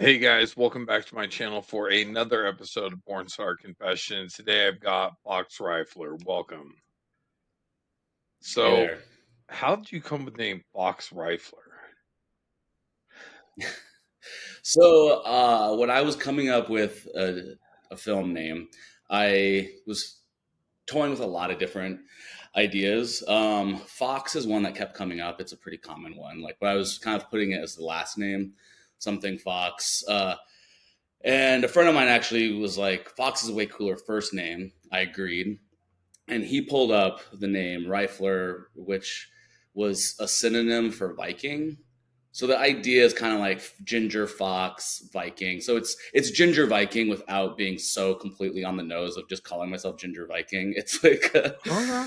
Hey guys, welcome back to my channel for another episode of Pornstar Confessions. Today I've got Fox Rifler. Welcome. Hey So, there. how did you come with the name Fox Rifler? So, when I was coming up with a film name, I was toying with a lot of different ideas. Fox is one that kept coming up. It's a pretty common one. Like, but I was kind of putting it as the last name, something Fox. And a friend of mine actually was like, Fox is a way cooler first name. I agreed. And he pulled up the name Rifler, which was a synonym for Viking. So the idea is kind of like ginger fox Viking. So it's ginger Viking without being so completely on the nose of just calling myself ginger Viking. It's like Okay.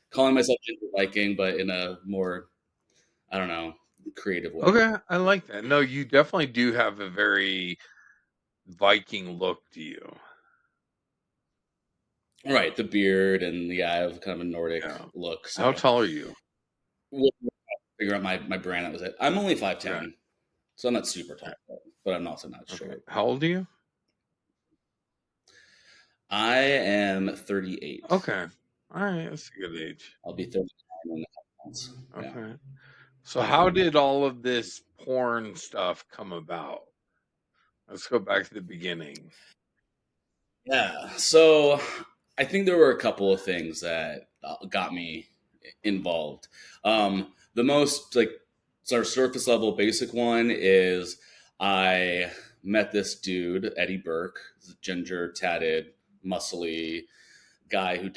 calling myself ginger Viking, but in a more, I don't know, creative way. Okay, I like that. No, you definitely do have a very Viking look to you. Right, the beard and yeah, I have kind of a Nordic Yeah. look. How So tall are you? we'll figure out my brand. That was it. I'm only Okay. 5'10", so I'm not super tall, but I'm also not Okay. short. How old are you? I am 38. Okay. All right, that's a good age. I'll be 39 in a couple months. Yeah. Okay. So, how did all of this porn stuff come about? Let's go back to the beginning. Yeah. So I think there were a couple of things that got me involved. The most like sort of surface level basic one is I met this dude, Eddie Burke, ginger, tatted, muscly guy who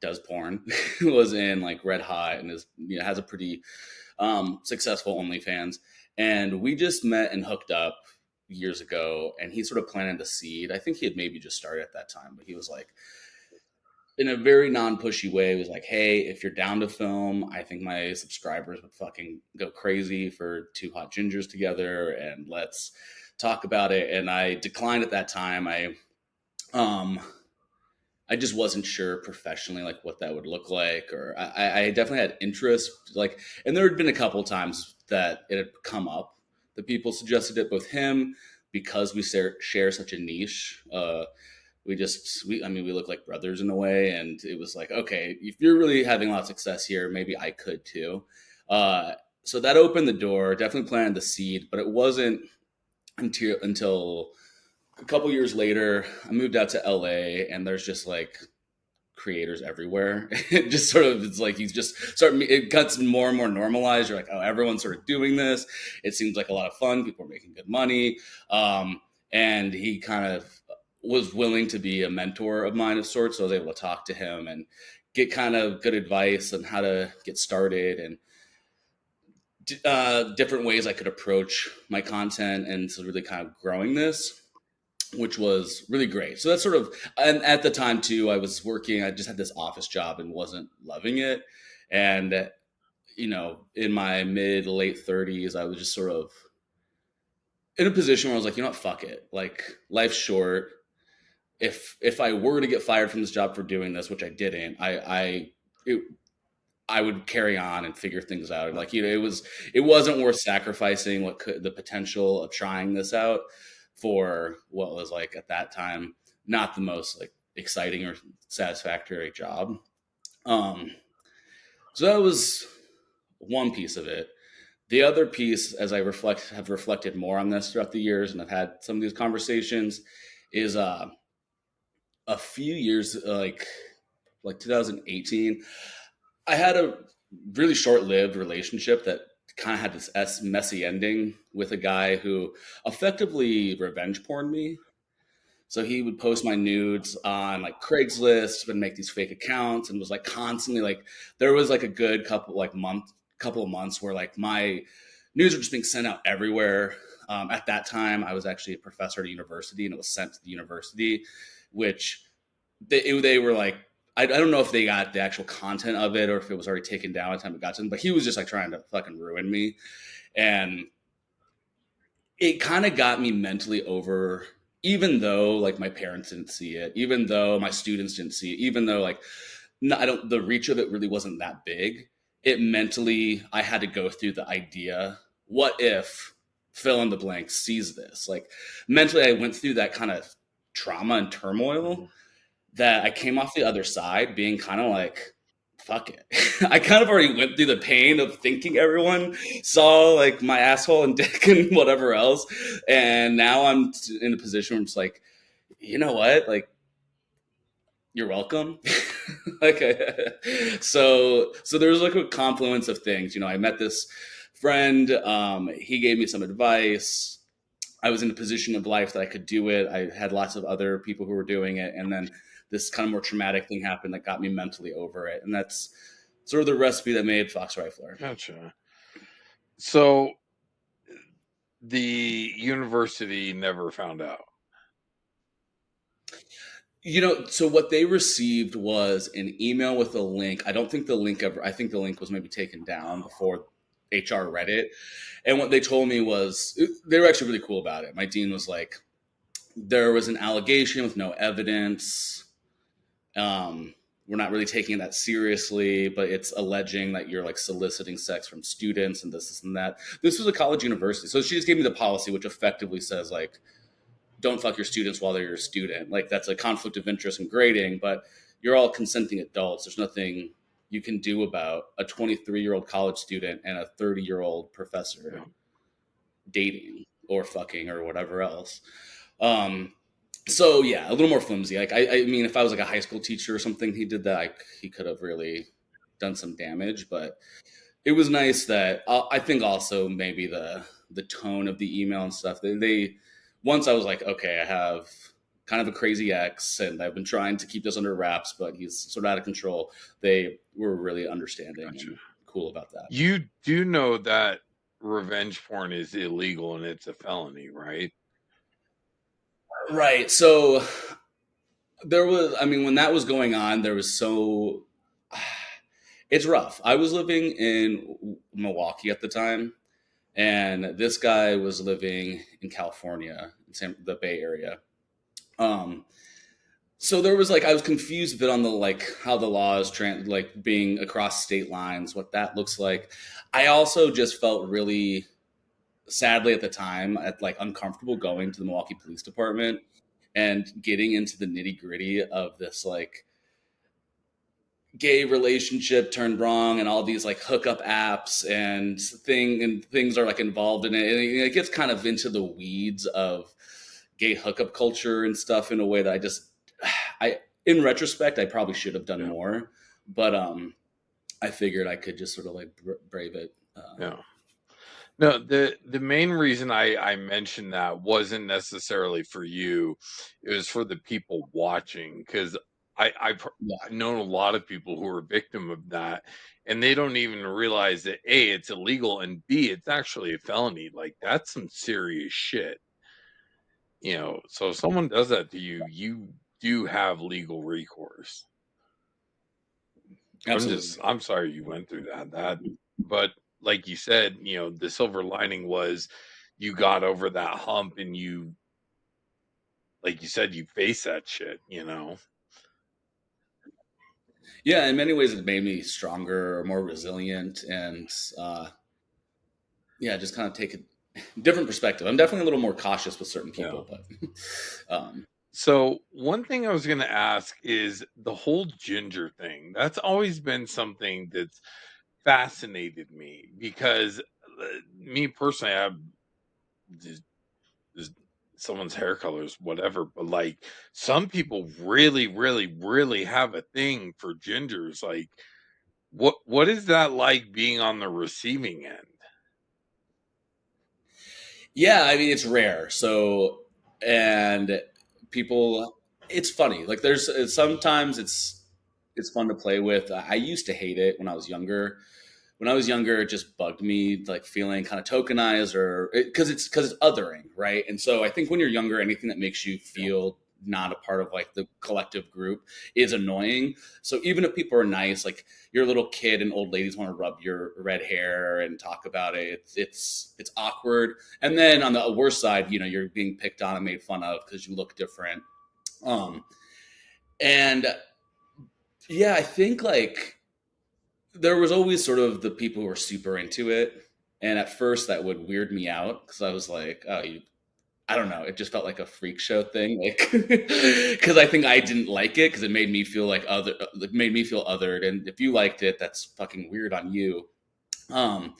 does porn. Was in like Red Hot and has a pretty successful OnlyFans. And we just met and hooked up years ago. And he sort of planted the seed. I think he had maybe just started at that time, but he was like, in a very non-pushy way, he was like, "Hey, if you're down to film, I think my subscribers would fucking go crazy for two hot gingers together, and let's talk about it." And I declined at that time. Um, I just wasn't sure professionally like what that would look like, or I definitely had interest, like, and there had been a couple times that it had come up that people suggested it, both him because we share such a niche. I mean, we look like brothers in a way, and it was like, okay, if you're really having a lot of success here, maybe I could too. So that opened the door, definitely planted the seed, but it wasn't until a couple years later, I moved out to LA, and there's just like creators everywhere. It just sort of it's like he's just it gets more and more normalized. You're like, oh, everyone's sort of doing this. It seems like a lot of fun. People are making good money, and he kind of was willing to be a mentor of mine of sorts. So I was able to talk to him and get kind of good advice on how to get started and different ways I could approach my content, and so really kind of growing this, which was really great. So that's sort of, and at the time too, I was working, I just had this office job and wasn't loving it. And, in my mid late 30s, I was just sort of in a position where I was like, you know what, fuck it. Like, life's short. If I were to get fired from this job for doing this, which I didn't, it, I would carry on and figure things out. Like, it wasn't worth sacrificing the potential of trying this out for what was like at that time, not the most like exciting or satisfactory job. Um, so that was one piece of it. The other piece, as I have reflected more on this throughout the years, and I've had some of these conversations, is a few years like 2018. I had a really short-lived relationship that kind of had this messy ending with a guy who effectively revenge porned me. So he would post my nudes on like Craigslist and make these fake accounts, and was like constantly like, there was like a good couple of months where like my nudes were just being sent out everywhere. At that time, I was actually a professor at a university, and it was sent to the university, which they were like, I don't know if they got the actual content of it or if it was already taken down by the time it got to them, but he was just like trying to fucking ruin me. And it kind of got me mentally over, even though like my parents didn't see it, even though my students didn't see it, even though like, no, the reach of it really wasn't that big. It mentally, I had to go through the idea, what if fill in the blank sees this. Like mentally, I went through that kind of trauma and turmoil that I came off the other side being kind of like, fuck it. I kind of already went through the pain of thinking everyone saw like my asshole and dick and whatever else. And now I'm in a position where it's like, you know what? Like, you're welcome. like, so there's like a confluence of things. You know, I met this friend. He gave me some advice. I was in a position of life that I could do it. I had lots of other people who were doing it, and then this kind of more traumatic thing happened that got me mentally over it, and that's sort of the recipe that made Fox Rifler. Gotcha. So the university never found out. You know, so what they received was an email with a link. I don't think the link ever. I think the link was maybe taken down before HR read it. And what they told me was they were actually really cool about it. My dean was like, there was an allegation with no evidence. We're not really taking it that seriously, but it's alleging that you're like soliciting sex from students and this and that. This was a college university. So she just gave me the policy, which effectively says like, don't fuck your students while they're your student. Like that's a conflict of interest in grading, but you're all consenting adults. There's nothing you can do about a 23-year-old college student and a 30-year-old professor dating or fucking or whatever else. So yeah, a little more flimsy. Like I mean, if I was like a high school teacher or something, he did that, he could have really done some damage. But it was nice that I think also maybe the tone of the email and stuff. They once I was like, okay, I have kind of a crazy ex, and I've been trying to keep this under wraps, but he's sort of out of control. They were really understanding and cool about that. You do know that revenge porn is illegal and it's a felony, right? Right. So there was, I mean, when that was going on, there was so, it's rough. I was living in Milwaukee at the time, and this guy was living in California, the Bay Area. Um, so there was like I was confused a bit on the like how the law is like being across state lines, what that looks like. I also just felt really sadly at the time like uncomfortable going to the Milwaukee Police Department and getting into the nitty gritty of this like gay relationship turned wrong and all these like hookup apps and things are like involved in it, and it gets kind of into the weeds of gay hookup culture and stuff in a way that I in retrospect I probably should have done more, but I figured I could just sort of like brave it. Yeah. No, the main reason I mentioned that wasn't necessarily for you. It was for the people watching, because Yeah. I've known a lot of people who are victim of that, and they don't even realize that A, it's illegal, and B, it's actually a felony. Like that's some serious shit. So if someone does that to you, you do have legal recourse. Absolutely. I'm sorry you went through but like you said, the silver lining was you got over that hump, and like you said, you face that shit. Yeah, in many ways it made me stronger, more resilient, and yeah, just kind of take a different perspective. I'm definitely a little more cautious with certain Yeah. people, but So one thing I was going to ask is the whole ginger thing. That's always been something that's fascinated me, because me personally, I have just someone's hair colors, whatever. But like some people really, really, really have a thing for gingers. Like, what is that like being on the receiving end? yeah, I mean it's rare. So and people, it's funny. Like there's sometimes it's fun to play with. I used to hate it when I was younger. When I was younger, it just bugged me, like feeling kind of tokenized or because it's othering, right? And so I think when you're younger, anything that makes you feel not a part of like the collective group is annoying. So even if people are nice, like you're a little kid and old ladies want to rub your red hair and talk about it, it's awkward. And then on the worst side, you're being picked on and made fun of because you look different. Um, and yeah, I think like there was always sort of the people who were super into it, And at first, that would weird me out because I was like, oh, I don't know. It just felt like a freak show thing, like because I think I didn't like it because it made me feel like it made me feel othered. And if you liked it, that's fucking weird on you. Um,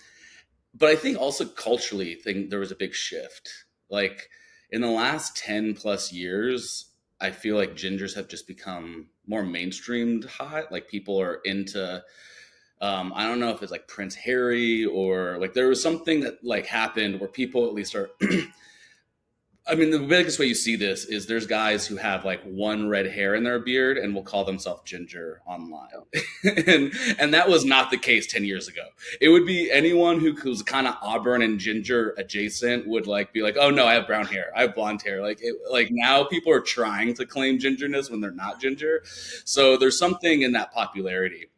but I think also culturally, there was a big shift. Like in the last 10 plus years, I feel like gingers have just become more mainstreamed hot. Like people are into. I don't know if it's like Prince Harry or like there was something that like happened where people at least are I mean, the biggest way you see this is there's guys who have like one red hair in their beard and will call themselves ginger online, and that was not the case 10 years ago. It would be anyone who was kind of auburn and ginger adjacent would like be like, oh no, I have brown hair, I have blonde hair. Like now people are trying to claim gingerness when they're not ginger, so there's something in that popularity.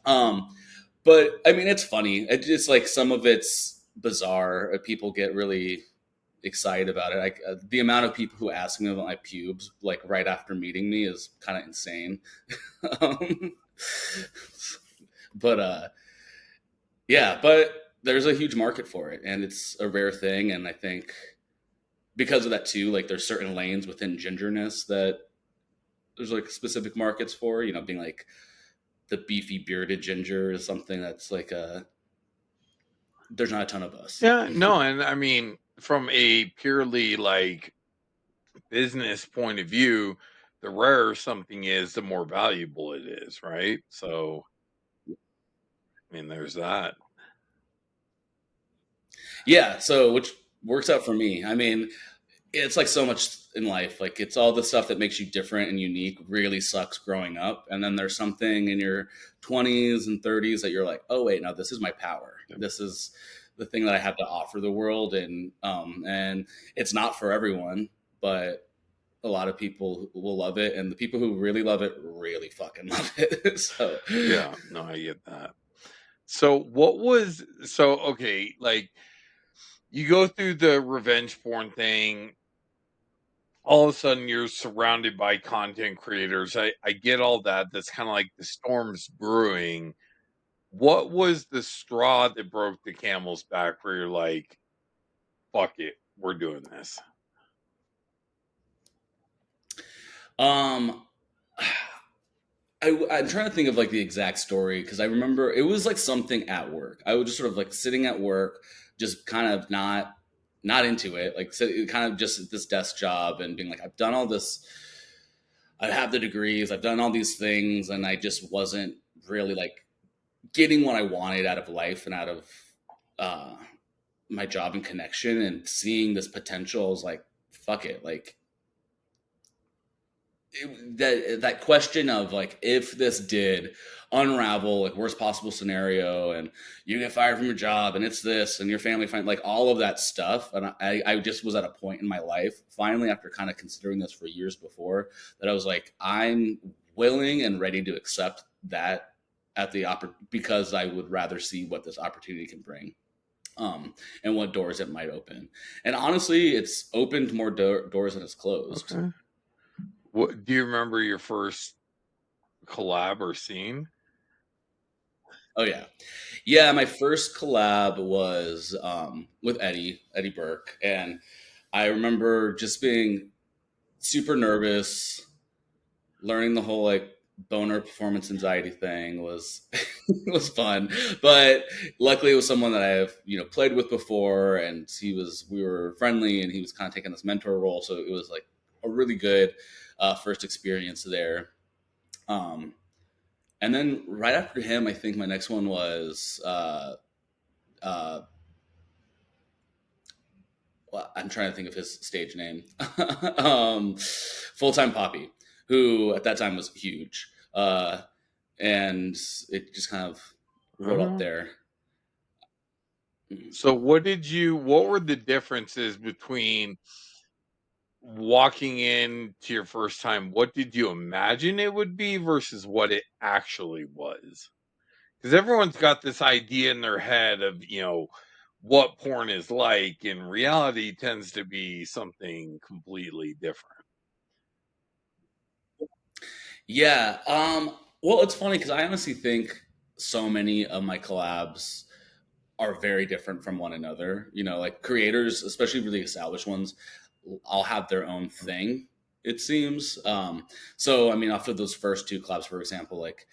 Um, but I mean, it's funny. It's just like some of it's bizarre. People get really excited about it. The amount of people who ask me about my pubes like right after meeting me is kind of insane. um, but yeah, but there's a huge market for it, and it's a rare thing. And I think because of that too, like there's certain lanes within gingerness that there's like specific markets for. You know, being like the beefy bearded ginger is something that's like a there's not a ton of us. Yeah, no, and I mean, from a purely like business point of view, the rarer something is, the more valuable it is, right? So, I mean, there's that. Yeah, so which works out for me. I mean, it's like so much in life. Like it's all the stuff that makes you different and unique really sucks growing up. And then there's something in your 20s and 30s that you're like, oh wait, no, this is my power. Yep. This is the thing that I have to offer the world. And it's not for everyone, but a lot of people will love it. And the people who really love it really fucking love it. So Yeah, no, I get that. So okay, like you go through the revenge porn thing, all of a sudden you're surrounded by content creators. I get all that. That's kind of like the storm's brewing. What was the straw that broke the camel's back where you're like, fuck it, we're doing this? um I'm trying to think of like the exact story because I remember it was like something at work. I was just sort of like sitting at work, just kind of not into it, like kind of just at this desk job and being like, I've done all this, I have the degrees, I've done all these things, and I just wasn't really like getting what I wanted out of life and out of uh, my job and connection, and seeing this potential. I was like, fuck it, like that question of like if this did unravel like worst possible scenario and you get fired from your job and it's this and your family find like all of that stuff, and I just was at a point in my life finally after kind of considering this for years before that I was like, I'm willing and ready to accept that at the because I would rather see what this opportunity can bring, and what doors it might open. And honestly, it's opened more doors than it's closed. Okay. What do you remember your first collab or scene? Oh yeah, yeah. My first collab was with Eddie Burke, and I remember just being super nervous. Learning the whole like boner performance anxiety thing was was fun, but luckily it was someone that I have played with before, and we were friendly, and he was kind of taking this mentor role, so it was like a really good first experience there. Um, and then right after him, I think my next one was uh, well, I'm trying to think of his stage name, Full Time Poppy, who at that time was huge, and it just kind of rolled up Uh-huh. there. So what were the differences between walking in to your first time? What did you imagine it would be versus what it actually was? Because everyone's got this idea in their head of, what porn is like, and reality tends to be something completely different. Yeah. Well, it's funny because I honestly think so many of my collabs are very different from one another. You know, like creators, especially really established ones, all have their own thing. It seems. So I mean, after those first two collabs, for example, like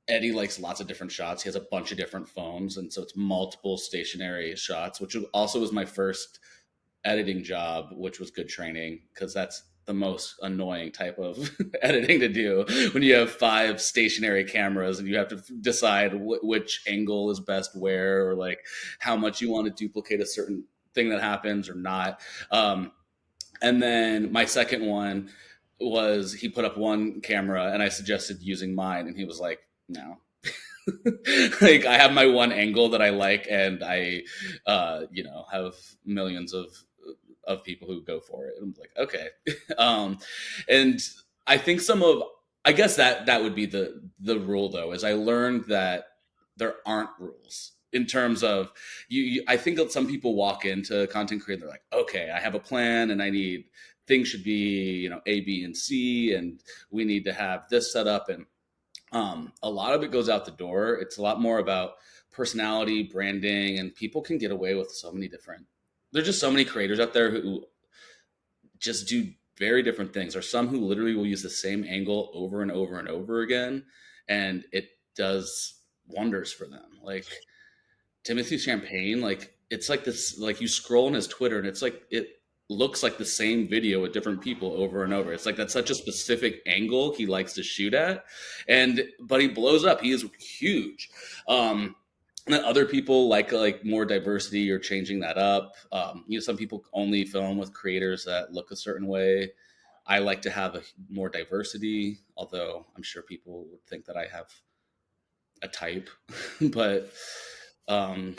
Eddie likes lots of different shots. He has a bunch of different phones, and so it's multiple stationary shots, which also was my first editing job, which was good training because that's the most annoying type of editing to do when you have five stationary cameras and you have to decide which angle is best where, or like how much you want to duplicate a certain thing that happens or not. And then my second one was he put up one camera and I suggested using mine, and he was like, no. Like I have my one angle that I like, and I, have millions of people who go for it. And I'm like, okay. um, and I think I guess that would be the rule though, is I learned that there aren't rules in terms of I think that some people walk into content creating, they're like, okay, I have a plan and I need things should be, A, B, and C, and we need to have this set up. And a lot of it goes out the door. It's a lot more about personality, branding, and people can get away with so many different. There's just so many creators out there who just do very different things. Or some who literally will use the same angle over and over and over again, and it does wonders for them. Like Timothy Champagne, like it's like this. Like you scroll on his Twitter, and it's like it looks like the same video with different people over and over. It's like that's such a specific angle he likes to shoot at, and but he blows up. He is huge. And then other people like more diversity or changing that up. Some people only film with creators that look a certain way. I like to have more diversity, although I'm sure people would think that I have a type. But um,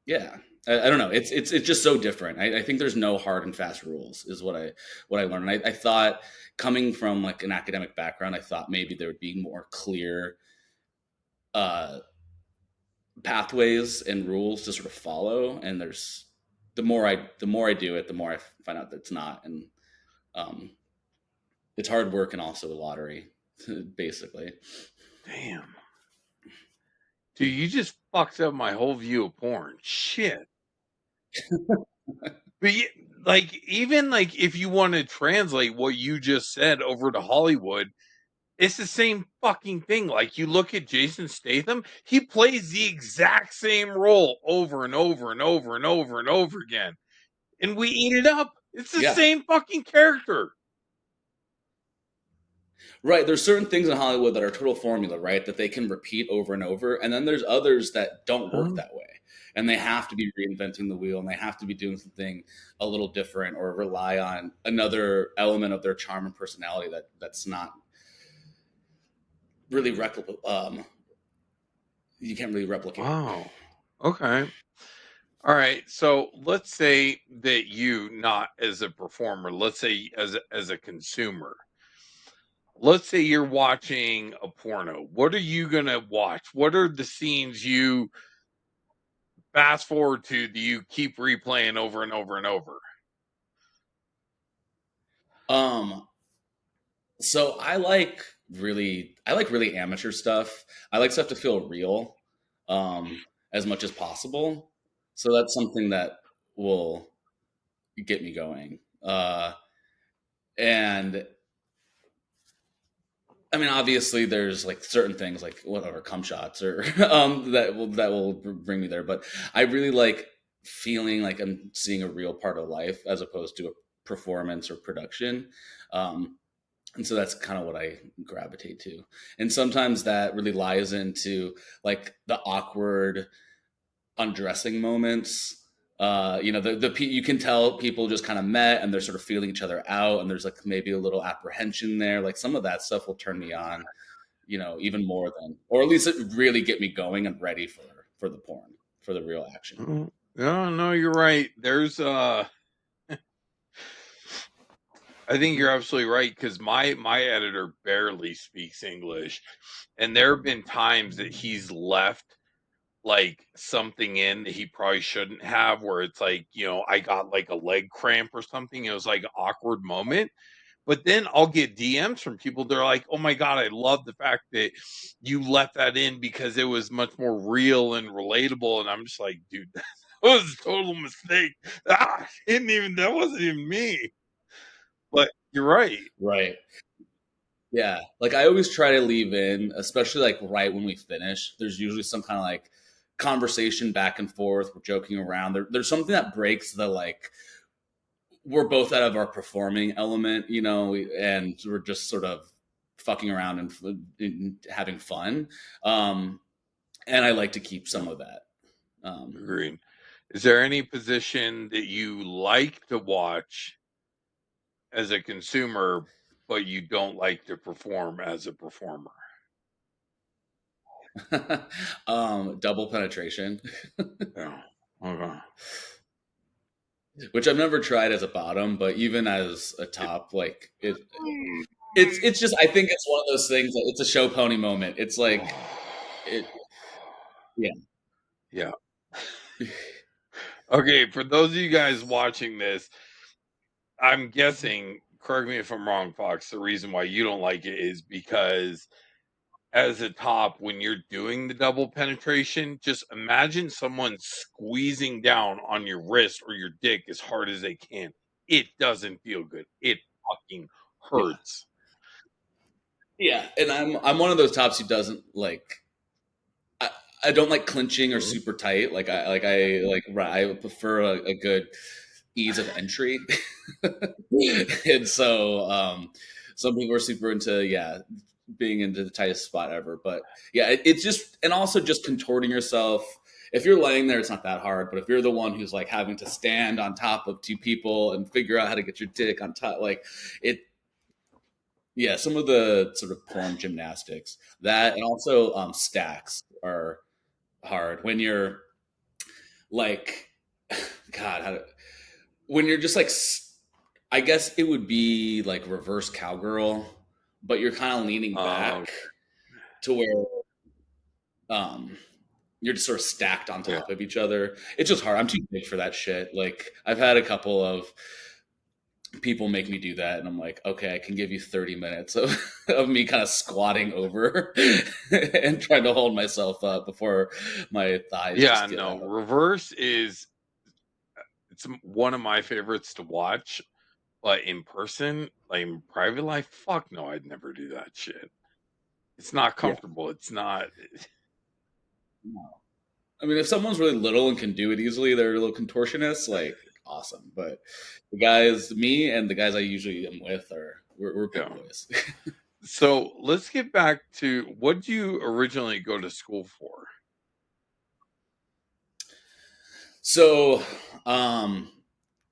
yeah, I don't know. It's just so different. I think there's no hard and fast rules, is what I learned. And I thought coming from like an academic background, I thought maybe there would be more clear uh, pathways and rules to sort of follow. And there's the more I do it, the more I find out that it's not. And um, it's hard work and also a lottery, basically. Damn. Dude, you just fucked up my whole view of porn. Shit. But like, even like, if you want to translate what you just said over to Hollywood, it's the same fucking thing. Like, you look at Jason Statham, he plays the exact same role over and over and over and over and over again, and we eat it up. It's the Yeah. same fucking character. Right. There's certain things in Hollywood that are total formula, right? That they can repeat over and over. And then there's others that don't work Huh? that way. And they have to be reinventing the wheel, and they have to be doing something a little different or rely on another element of their charm and personality that's not really replicable. You can't really replicate. Wow. Okay. All right. So let's say that you, not as a performer, let's say as a consumer, let's say you're watching a porno. What are you gonna watch? What are the scenes you fast forward to that you keep replaying over and over and over? Um, so I like really amateur stuff. I like stuff to feel real, as much as possible. So that's something that will get me going. And I mean, obviously, there's like certain things like whatever cum shots or that will bring me there. But I really like feeling like I'm seeing a real part of life as opposed to a performance or production. Um, and so that's kind of what I gravitate to. And sometimes that really lies into like the awkward undressing moments. You can tell people just kind of met and they're sort of feeling each other out, and there's like maybe a little apprehension there. Like some of that stuff will turn me on, even more than, or at least it really get me going and ready for the porn, for the real action. Oh, no, no, you're right. I think you're absolutely right, because my editor barely speaks English, and there have been times that he's left like something in that he probably shouldn't have, where it's like, I got like a leg cramp or something. It was like an awkward moment, But then I'll get DMs from people. They're like, "Oh my god, I love the fact that you left that in because it was much more real and relatable." And I'm just like, "Dude, that was a total mistake. That wasn't even me." But you're right. Right. Yeah. Like I always try to leave in, especially like right when we finish, there's usually some kind of like conversation back and forth. We're joking around. There's something that breaks the like, we're both out of our performing element, and we're just sort of fucking around and having fun. Um, and I like to keep some of that. Um, Agreed. Is there any position that you like to watch as a consumer, but you don't like to perform as a performer? Double penetration, Yeah. Okay. which I've never tried as a bottom, but even as a top, like it's just I think it's one of those things that it's a show pony moment. It's like it, yeah, Yeah. Okay, for those of you guys watching this, I'm guessing, correct me if I'm wrong, Fox, the reason why you don't like it is because as a top, when you're doing the double penetration, just imagine someone squeezing down on your wrist or your dick as hard as they can. It doesn't feel good. It fucking yeah, hurts. yeah. And I'm one of those tops who doesn't like. I, I don't like clinching or Mhm. super tight. I prefer a good ease of entry. And so some people are super into being into the tightest spot ever, but yeah, it's just, and also just contorting yourself. If you're laying there, it's not that hard, but if you're the one who's like having to stand on top of two people and figure out how to get your dick on top, like it, yeah, some of the sort of porn gymnastics, that, and also stacks are hard when you're like god when you're just like I guess it would be like reverse cowgirl, but you're kind of leaning Uh, back to where um you're just sort of stacked on yeah. top of each other. It's just hard. I'm too big for that shit. Like I've had a couple of people make me do that and I'm like, okay, I can give you 30 minutes of, of me kind of squatting over and trying to hold myself up before my thighs Yeah, just give no, out. reverse is one of my favorites to watch, but in person, like in private life, fuck no, I'd never do that shit. It's not Yeah. comfortable. It's not. No. I mean, if someone's really little and can do it easily, they're a little contortionist, like awesome. But the guys, me and the guys I usually am with, we're big Yeah. boys. So let's get back to what did you originally go to school for? So, um,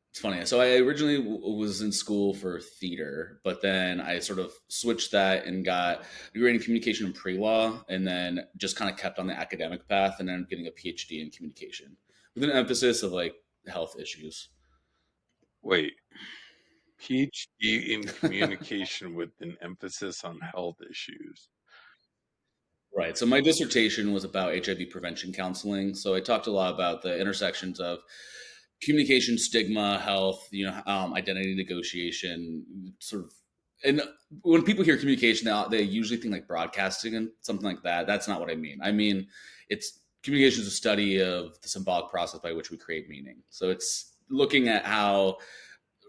it's funny. So I originally was in school for theater, but then I sort of switched that and got a degree in communication and pre-law, and then just kind of kept on the academic path, and then getting a PhD in communication with an emphasis of like health issues. Wait, PhD in communication with an emphasis on health issues. Right. So my dissertation was about HIV prevention counseling. So I talked a lot about the intersections of communication, stigma, health, identity negotiation, sort of. And when people hear communication, they usually think like broadcasting and something like that. That's not what I mean. I mean, it's communication is a study of the symbolic process by which we create meaning. So it's looking at how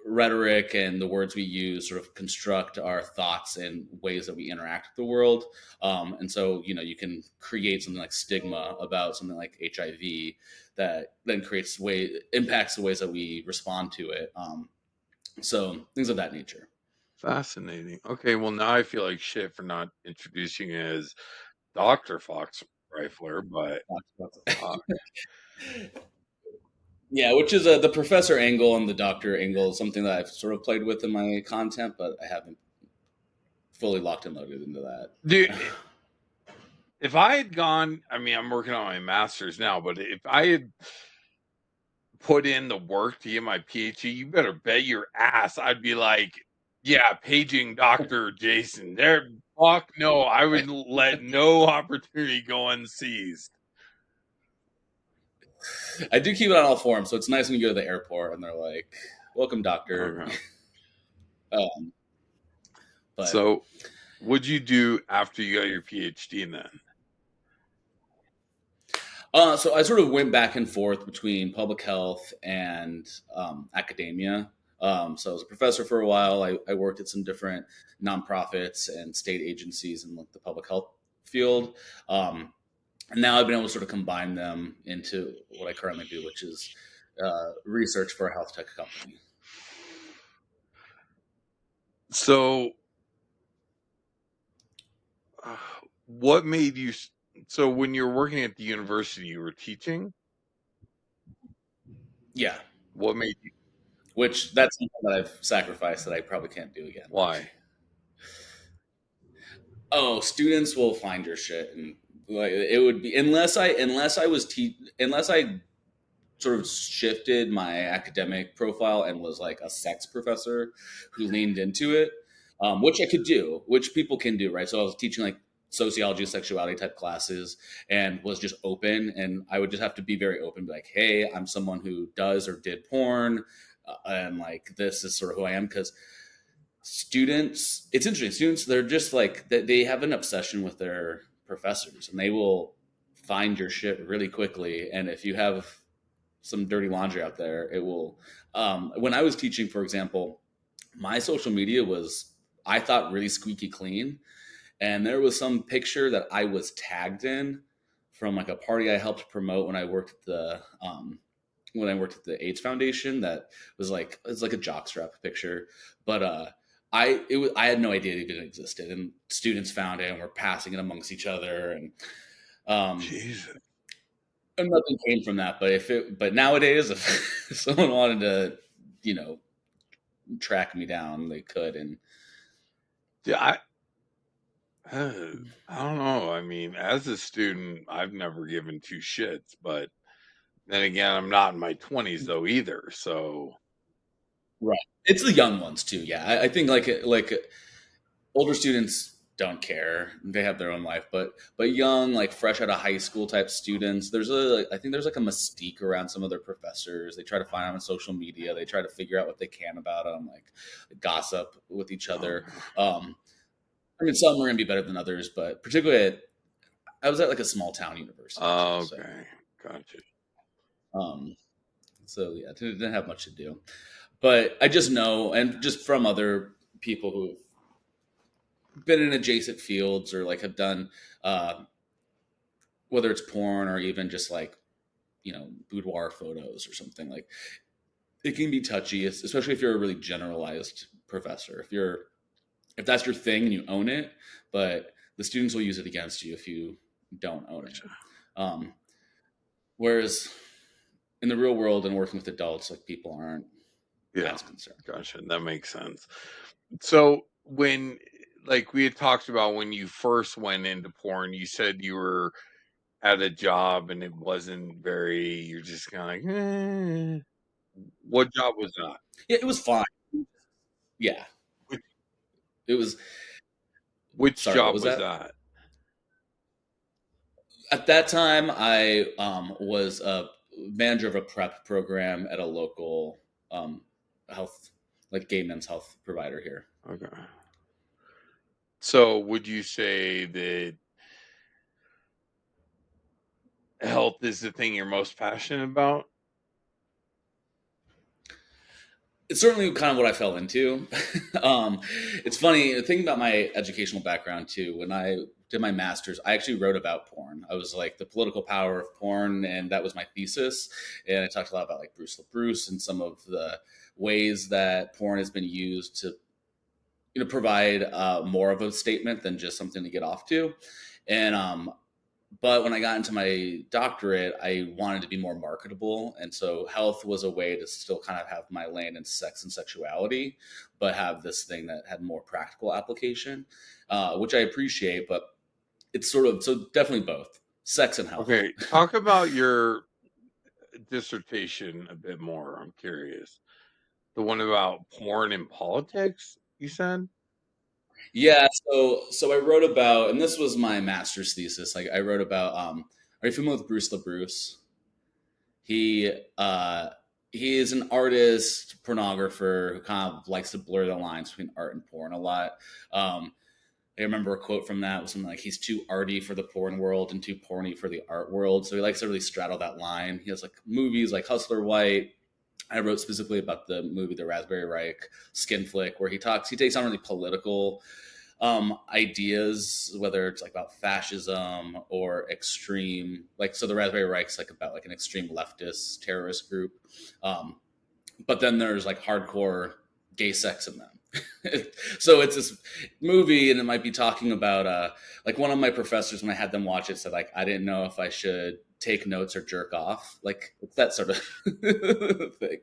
rhetoric and the words we use sort of construct our thoughts and ways that we interact with the world. And so, you can create something like stigma about something like HIV that then impacts the ways that we respond to it. So things of that nature. Fascinating. Okay, well now I feel like shit for not introducing you as Dr. Fox Rifler, but uh, Yeah, which is the professor angle and the doctor angle is something that I've sort of played with in my content, but I haven't fully locked and loaded into that. dude, if I had gone, I mean, I'm working on my master's now, but if I had put in the work to get my PhD, you better bet your ass I'd be like, yeah, paging Dr. Jason. There, fuck no, I would let no opportunity go unseized. I do keep it on all forms, so it's nice when you go to the airport and they're like, "Welcome, doctor." Okay. But So, what'd you do after you got your PhD then? so I sort of went back and forth between public health and academia. So I was a professor for a while. I worked at some different nonprofits and state agencies in like the public health field. And now I've been able to sort of combine them into what I currently do, which is research for a health tech company. So, uh, what made you? So, when you were working at the university, you were teaching. Yeah, What made you? which that's something that I've sacrificed that I probably can't do again. Why? Oh, students will find your shit, and like it would be unless I sort of shifted my academic profile and was like a sex professor who leaned into it, which I could do, which people can do, right? So I was teaching like sociology, sexuality type classes, and was just open, and I would just have to be very open, be like, "Hey, I'm someone who does or did porn, and like this is sort of who I am," because students, it's interesting. Students, they're just like they have an obsession with their professors, and they will find your shit really quickly. And if you have some dirty laundry out there, it will. When I was teaching, for example, my social media was, I thought, really squeaky clean, and there was some picture that I was tagged in from like a party I helped promote when I worked at the AIDS Foundation. That was like, it's like a jockstrap picture, but I had no idea it even existed, and students found it and were passing it amongst each other, um, Jesus. and nothing came from that. But nowadays, if someone wanted to, you know, track me down, they could. And Yeah, uh, I don't know. I mean, as a student, I've never given two shits, but then again, I'm not in my 20s though either. So, right, it's the young ones too. Yeah, I think like older students don't care; they have their own life. But young, like fresh out of high school type students, I think there's like a mystique around some of their professors. They try to find them on social media. They try to figure out what they can about them, like gossip with each other. okay. Um, I mean, some are going to be better than others, but I was at like a small town university too, Okay. Gotcha. um, so yeah, didn't have much to do. But I just know, and just from other people who've been in adjacent fields or like have done, uh, whether it's porn or even just like, boudoir photos or something, like it can be touchy, especially if you're a really generalized professor. If that's your thing and you own it, but the students will use it against you if you don't own it. Gotcha. Um, Whereas in the real world and working with adults, like people aren't Yeah. as concerned. Gotcha. That makes sense. So, when, like, we had talked about when you first went into porn, you said you were at a job and it wasn't very, you're just kind of like, what job was that? Yeah, it was fine. Yeah, Which, it was. which Sorry, what job was was that? that? At that time, I was a manager of a prep program at a local health, like gay men's health provider here. Okay. So, would you say that health is the thing you're most passionate about? It's certainly kind of what I fell into. um, it's funny, thinking about my educational background too. When I did my master's, I actually wrote about porn. I was like the political power of porn, and that was my thesis. And I talked a lot about like Bruce LaBruce and some of the ways that porn has been used to, provide more of a statement than just something to get off to. And but when I got into my doctorate, I wanted to be more marketable. And so health was a way to still kind of have my lane in sex and sexuality, but have this thing that had more practical application, which I appreciate. But it's sort of, so definitely both sex and health. Okay, talk about your dissertation a bit more. I'm curious. The one about porn and politics, you said? Yeah. So I wrote about, and this was my master's thesis. Like I wrote about, are you familiar with Bruce LaBruce? He, he is an artist, pornographer who kind of likes to blur the lines between art and porn a lot. Um, I remember a quote from that was something like, "He's too arty for the porn world and too porny for the art world." So he likes to really straddle that line. He has like movies like Hustler White. I wrote specifically about the movie The Raspberry Reich Skin Flick, where he takes on really political ideas, whether it's like about fascism or extreme, like, so the Raspberry Reich's like about like an extreme leftist terrorist group. Um, but then there's like hardcore gay sex in them. So it's this movie, and it might be talking about like one of my professors when I had them watch it said like, I didn't know if I should take notes or jerk off, like it's that sort of thing.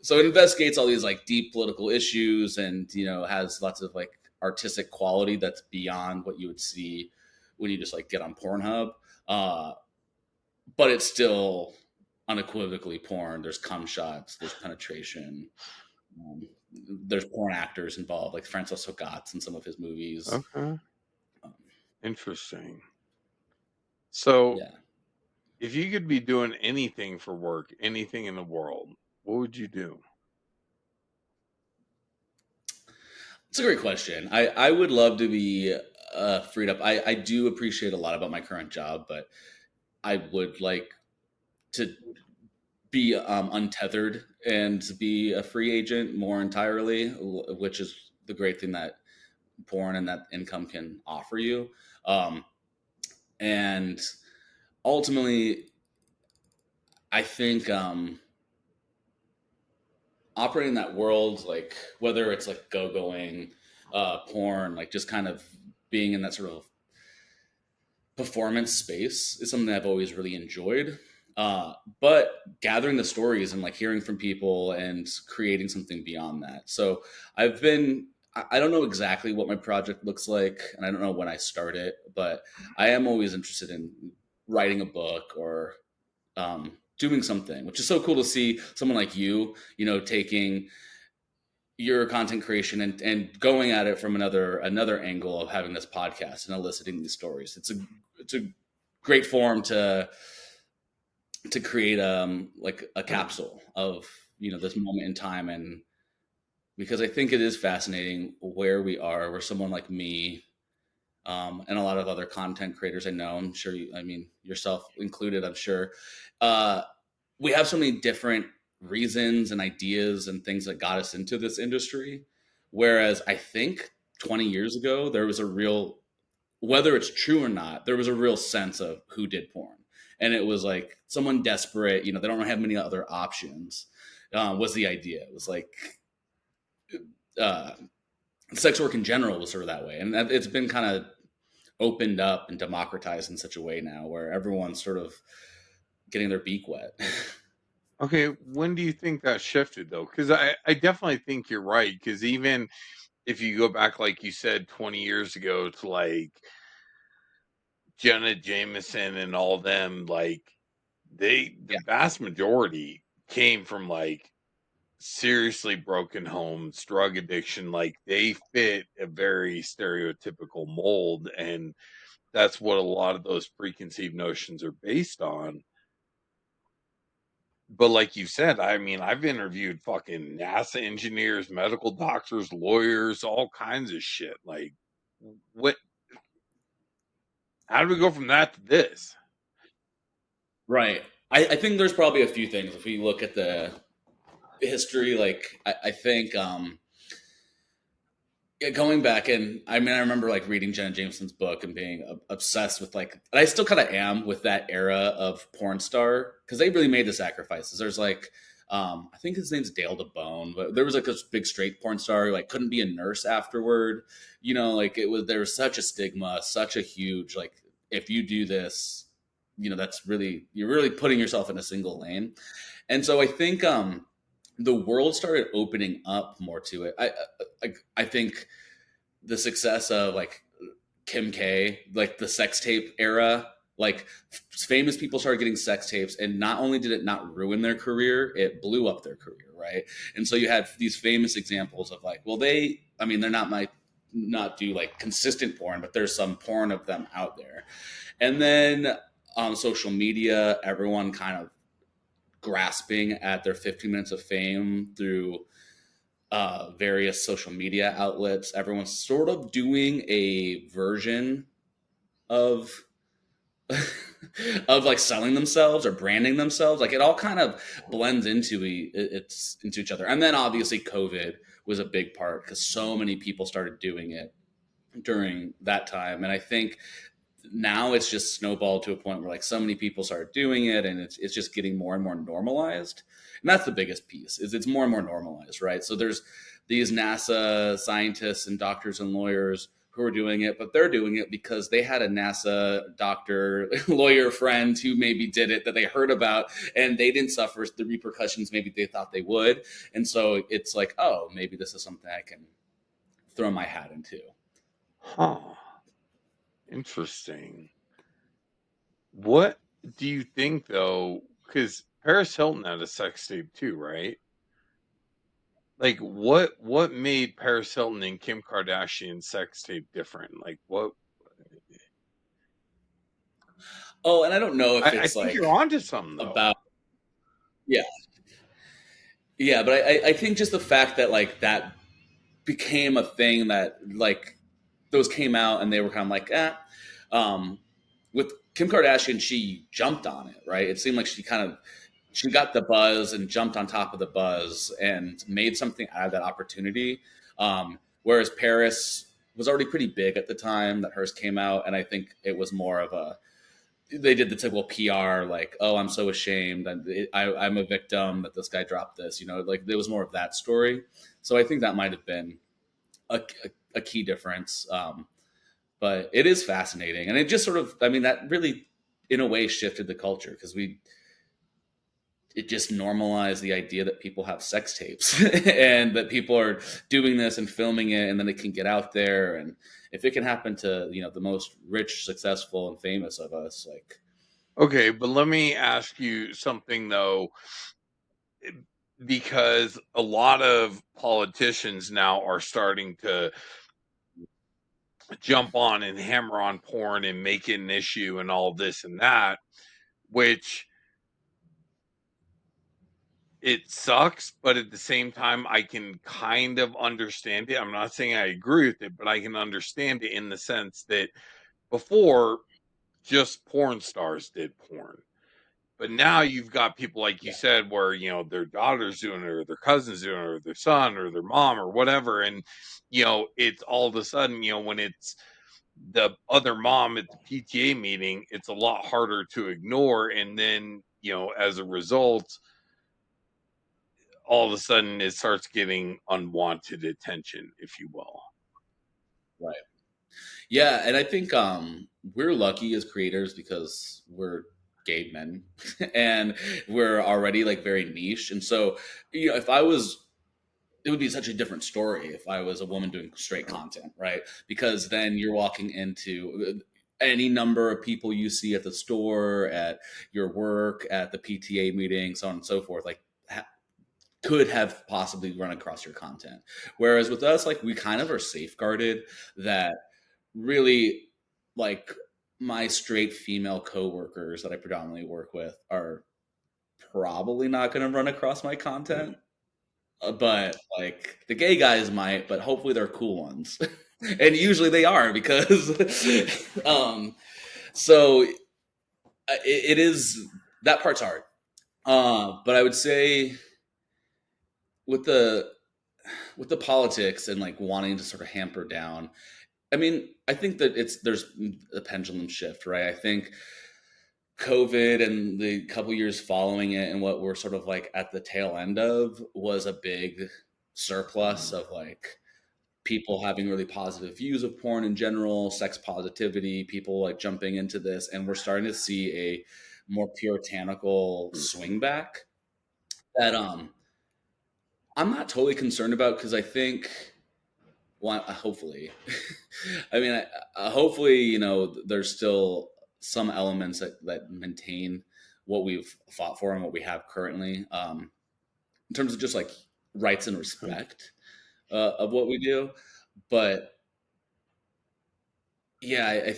So it investigates all these like deep political issues, and has lots of like artistic quality that's beyond what you would see when you just like get on Pornhub. uh, but it's still unequivocally porn. There's cum shots, there's penetration, um, there's porn actors involved, like Francis Hogatz in some of his movies. Okay. Um, Interesting. So, yeah, if you could be doing anything for work, anything in the world, what would you do? it's a great question. I would love to be freed up. I do appreciate a lot about my current job, but I would like to be untethered and be a free agent more entirely, which is the great thing that porn and that income can offer you. Um, and ultimately, I think operating that world, like whether it's like go-going, porn, like just kind of being in that sort of performance space is something that I've always really enjoyed. But gathering the stories and like hearing from people and creating something beyond that. So I've been, I don't know exactly what my project looks like, and I don't know when I start it, but I am always interested in writing a book or doing something, which is so cool to see someone like taking your content creation and going at it from another angle of having this podcast and eliciting these stories. It's a great form to create like a capsule of this moment in time, and because I think it is fascinating where we are, where someone like me and a lot of other content creators I know, I'm sure I mean yourself included, I'm sure, uh, we have so many different reasons and ideas and things that got us into this industry. Whereas I think 20 years ago, there was a real, whether it's true or not, there was a real sense of who did porn. And it was like someone desperate, they don't have many other options, was the idea. It was like uh, sex work in general was sort of that way. And it's been kind of opened up and democratized in such a way now where everyone's sort of getting their beak wet. Okay, when do you think that shifted though? Because I definitely think you're right. Because even if you go back, like you said, 20 years ago to like Jenna Jameson and all them, like the Yeah. vast majority came from like seriously broken homes, drug addiction, like they fit a very stereotypical mold. And that's what a lot of those preconceived notions are based on. But like you said, I mean, I've interviewed fucking NASA engineers, medical doctors, lawyers, all kinds of shit. Like, what? How do we go from that to this? Right. I think there's probably a few things if we look at the history. Like I think yeah, going back, and I mean I remember like reading Jenna Jameson's book and being obsessed with like, and I still kind of am with that era of Pornstar because they really made the sacrifices. There's like I think his name's Dale DeBone, but there was like this big straight porn star who like couldn't be a nurse afterward. Like it was, there was such a stigma, such a huge like, if you do this, that's really, you're really putting yourself in a single lane. And so I think the world started opening up more to it. I think the success of like Kim K, like the sex tape era, like famous people started getting sex tapes, and not only did it not ruin their career, it blew up their career, right? And so you had these famous examples of like, well, I mean, they're not do like consistent porn, but there's some porn of them out there. And then on social media, everyone kind of grasping at their 15 minutes of fame through various social media outlets. Everyone's sort of doing a version of of like selling themselves or branding themselves. Like it all kind of blends it's into each other. And then obviously COVID was a big part because so many people started doing it during that time. And I think now it's just snowballed to a point where like so many people started doing it, and it's just getting more and more normalized. And that's the biggest piece, is it's more and more normalized, right? So there's these NASA scientists and doctors and lawyers who are doing it, but they're doing it because they had a NASA doctor lawyer friend who maybe did it that they heard about, and they didn't suffer the repercussions maybe they thought they would. And so it's like, oh, maybe this is something I can throw my hat into. Huh. Interesting. What do you think though? Because Paris Hilton had a sex tape too, right? Like what made Paris Hilton and Kim Kardashian sex tape different? Like what Oh, and I don't know if I it's think you're like onto something though. about, yeah, yeah, but I think just the fact that like that became a thing, that like those came out and they were kind of like, um, with Kim Kardashian, she jumped on it, right? It seemed like she got the buzz and jumped on top of the buzz and made something out of that opportunity. Whereas Paris was already pretty big at the time that hers came out, and I think it was more of a, they did the typical PR, like, oh, I'm so ashamed, I'm a victim that this guy dropped this, like there was more of that story. So I think that might have been a key difference. But it is fascinating, and it just sort of, I mean, that really in a way shifted the culture, because it just normalized the idea that people have sex tapes and that people are doing this and filming it, and then it can get out there. And if it can happen to the most rich, successful, and famous of us, like, Okay, but let me ask you something though, because a lot of politicians now are starting to jump on and hammer on porn and make it an issue and all this and that, which it sucks, but at the same time, I can kind of understand it. I'm not saying I agree with it, but I can understand it in the sense that before, just porn stars did porn. But now you've got people like you yeah, said, where their daughter's doing it, or their cousin's doing it, or their son, or their mom, or whatever, and it's all of a sudden, when it's the other mom at the PTA meeting, it's a lot harder to ignore, and then as a result, all of a sudden it starts getting unwanted attention, if you will. right. Yeah, and I think we're lucky as creators because we're gay men and we're already like very niche. And so, if I was, it would be such a different story if I was a woman doing straight content, right? Because then you're walking into any number of people you see at the store, at your work, at the PTA meeting, so on and so forth, like could have possibly run across your content. Whereas with us, like we kind of are safeguarded, that really, like, my straight female coworkers that I predominantly work with are probably not going to run across my content. But like the gay guys might, but hopefully they're cool ones. And usually they are, because so it is, that part's hard. But I would say with the politics and like wanting to sort of hamper down, I mean, I think that there's a pendulum shift, right? I think COVID and the couple years following it, and what we're sort of like at the tail end of, was a big surplus of like people having really positive views of porn in general, sex positivity, people like jumping into this, and we're starting to see a more puritanical swing back that I'm not totally concerned about, because I think, well, hopefully, I mean, hopefully, there's still some elements that maintain what we've fought for and what we have currently, in terms of just like rights and respect of what we do. But yeah,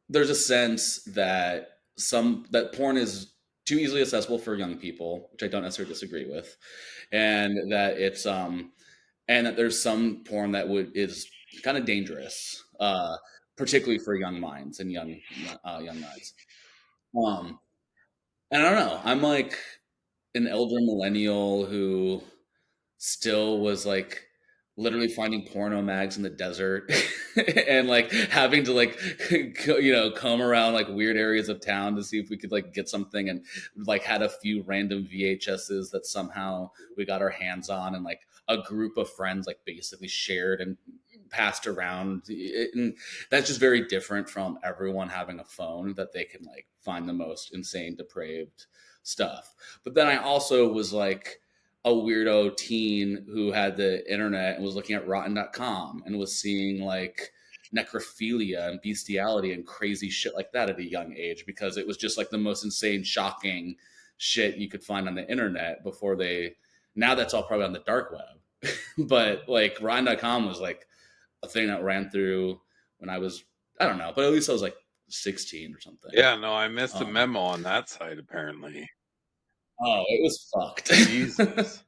there's a sense that porn is too easily accessible for young people, which I don't necessarily disagree with, and that it's and that there's some porn that would is kind of dangerous, particularly for young minds and young guys. Um, and I don't know. I'm like an elder millennial who still was like literally finding porno mags in the desert and like having to like comb around like weird areas of town to see if we could like get something, and like had a few random VHSs that somehow we got our hands on, and like a group of friends like basically shared and passed around and that's just very different from everyone having a phone that they can like find the most insane depraved stuff. But then I also was like a weirdo teen who had the internet and was looking at rotten.com and was seeing like necrophilia and bestiality and crazy shit like that at a young age, because it was just like the most insane shocking shit you could find on the internet before they now that's all probably on the dark web. But like rotten.com was like a thing that ran through when I was, I don't know, but at least I was like 16 or something. Yeah, no, I missed the um, memo on that side apparently. oh, it was fucked. Jesus.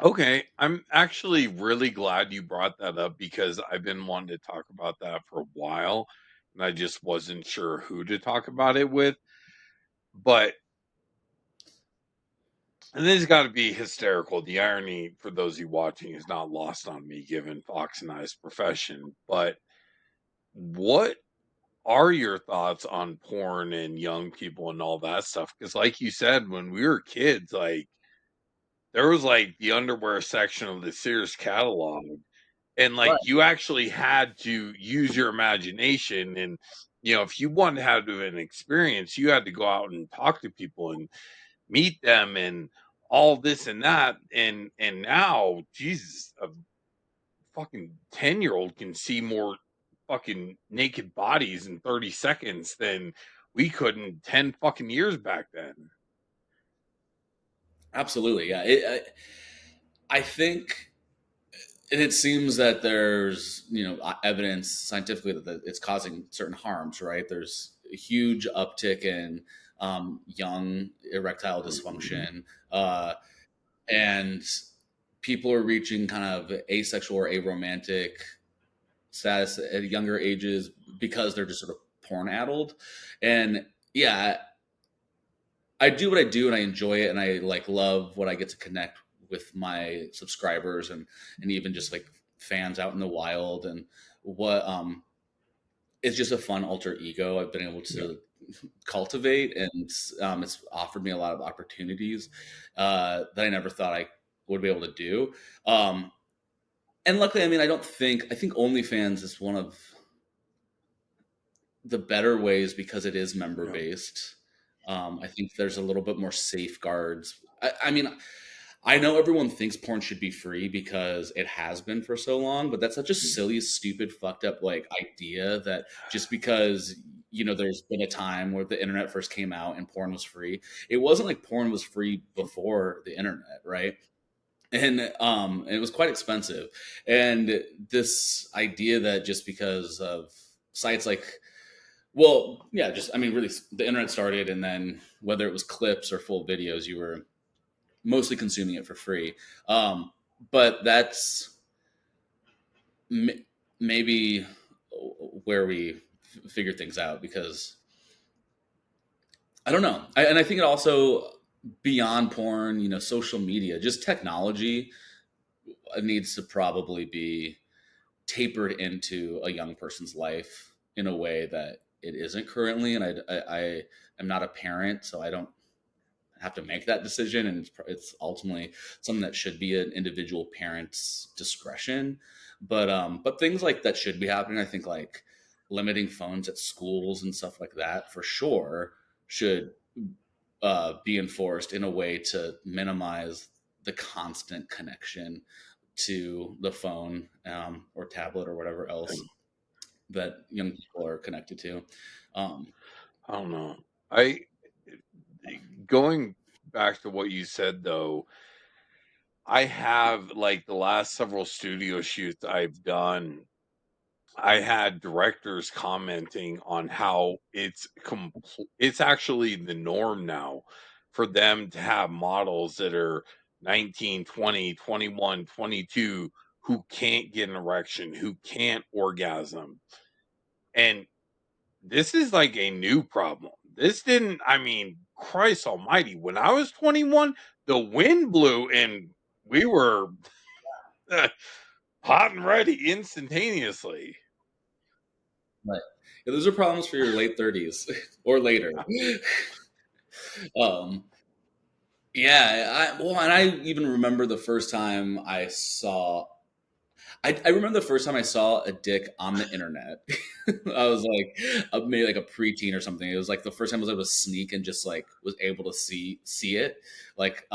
Okay, I'm actually really glad you brought that up because I've been wanting to talk about that for a while, and I just wasn't sure who to talk about it with. But and this has got to be hysterical. The irony for those of you watching is not lost on me, given Fox and I's profession. But what are your thoughts on porn and young people and all that stuff? Because, like you said, when we were kids, like there was like the underwear section of the Sears catalog, and Right. like you actually had to use your imagination. And if you wanted to have an experience, you had to go out and talk to people and meet them and all this and that. And now, Jesus, a fucking 10-year-old can see more fucking naked bodies in 30 seconds than we could in 10 fucking years back then. Absolutely, yeah. I think, and it seems that there's evidence scientifically that it's causing certain harms. Right? There's a huge uptick in young erectile dysfunction, and people are reaching kind of asexual or aromantic status at younger ages because they're just sort of porn addled. And yeah, I do what I do and I enjoy it and I like love what I get to connect with my subscribers and even just like fans out in the wild, and what it's just a fun alter ego I've been able Yeah. to cultivate, and it's offered me a lot of opportunities that I never thought I would be able to do. And luckily, I mean, I think OnlyFans is one of the better ways because it is member Yeah. based. I think there's a little bit more safeguards. I mean, I know everyone thinks porn should be free because it has been for so long, but that's such a silly, stupid, fucked up like idea that just because there's been a time where the internet first came out and porn was free. It wasn't like porn was free before the internet, right? And it was quite expensive. And this idea that just because of sites like, well, yeah, just I mean, really, the internet started, and then whether it was clips or full videos, you were mostly consuming it for free. But that's maybe where we figure things out, because I don't know, and I think it also beyond porn, social media, just technology needs to probably be tapered into a young person's life in a way that it isn't currently. And I am not a parent, so I don't have to make that decision, and it's ultimately something that should be an individual parent's discretion. But things like that should be happening. I think like limiting phones at schools and stuff like that for sure should be enforced in a way to minimize the constant connection to the phone or tablet or whatever else that young people are connected to. Um, I don't know. I Going back to what you said though, I have like the last several studio shoots I've done. I had directors commenting on how it's actually the norm now for them to have models that are 19, 20, 21, 22 who can't get an erection, who can't orgasm. And this is like a new problem. This didn't, I mean, Christ almighty, when I was 21, the wind blew and we were hot and ready instantaneously. Right. Yeah, those are problems for your late 30s or later. um, yeah, well, and I even remember the first time I saw. I remember the first time I saw a dick on the internet. I was like, maybe like a preteen or something. It was like the first time I was able to sneak and just like was able to see it. Like,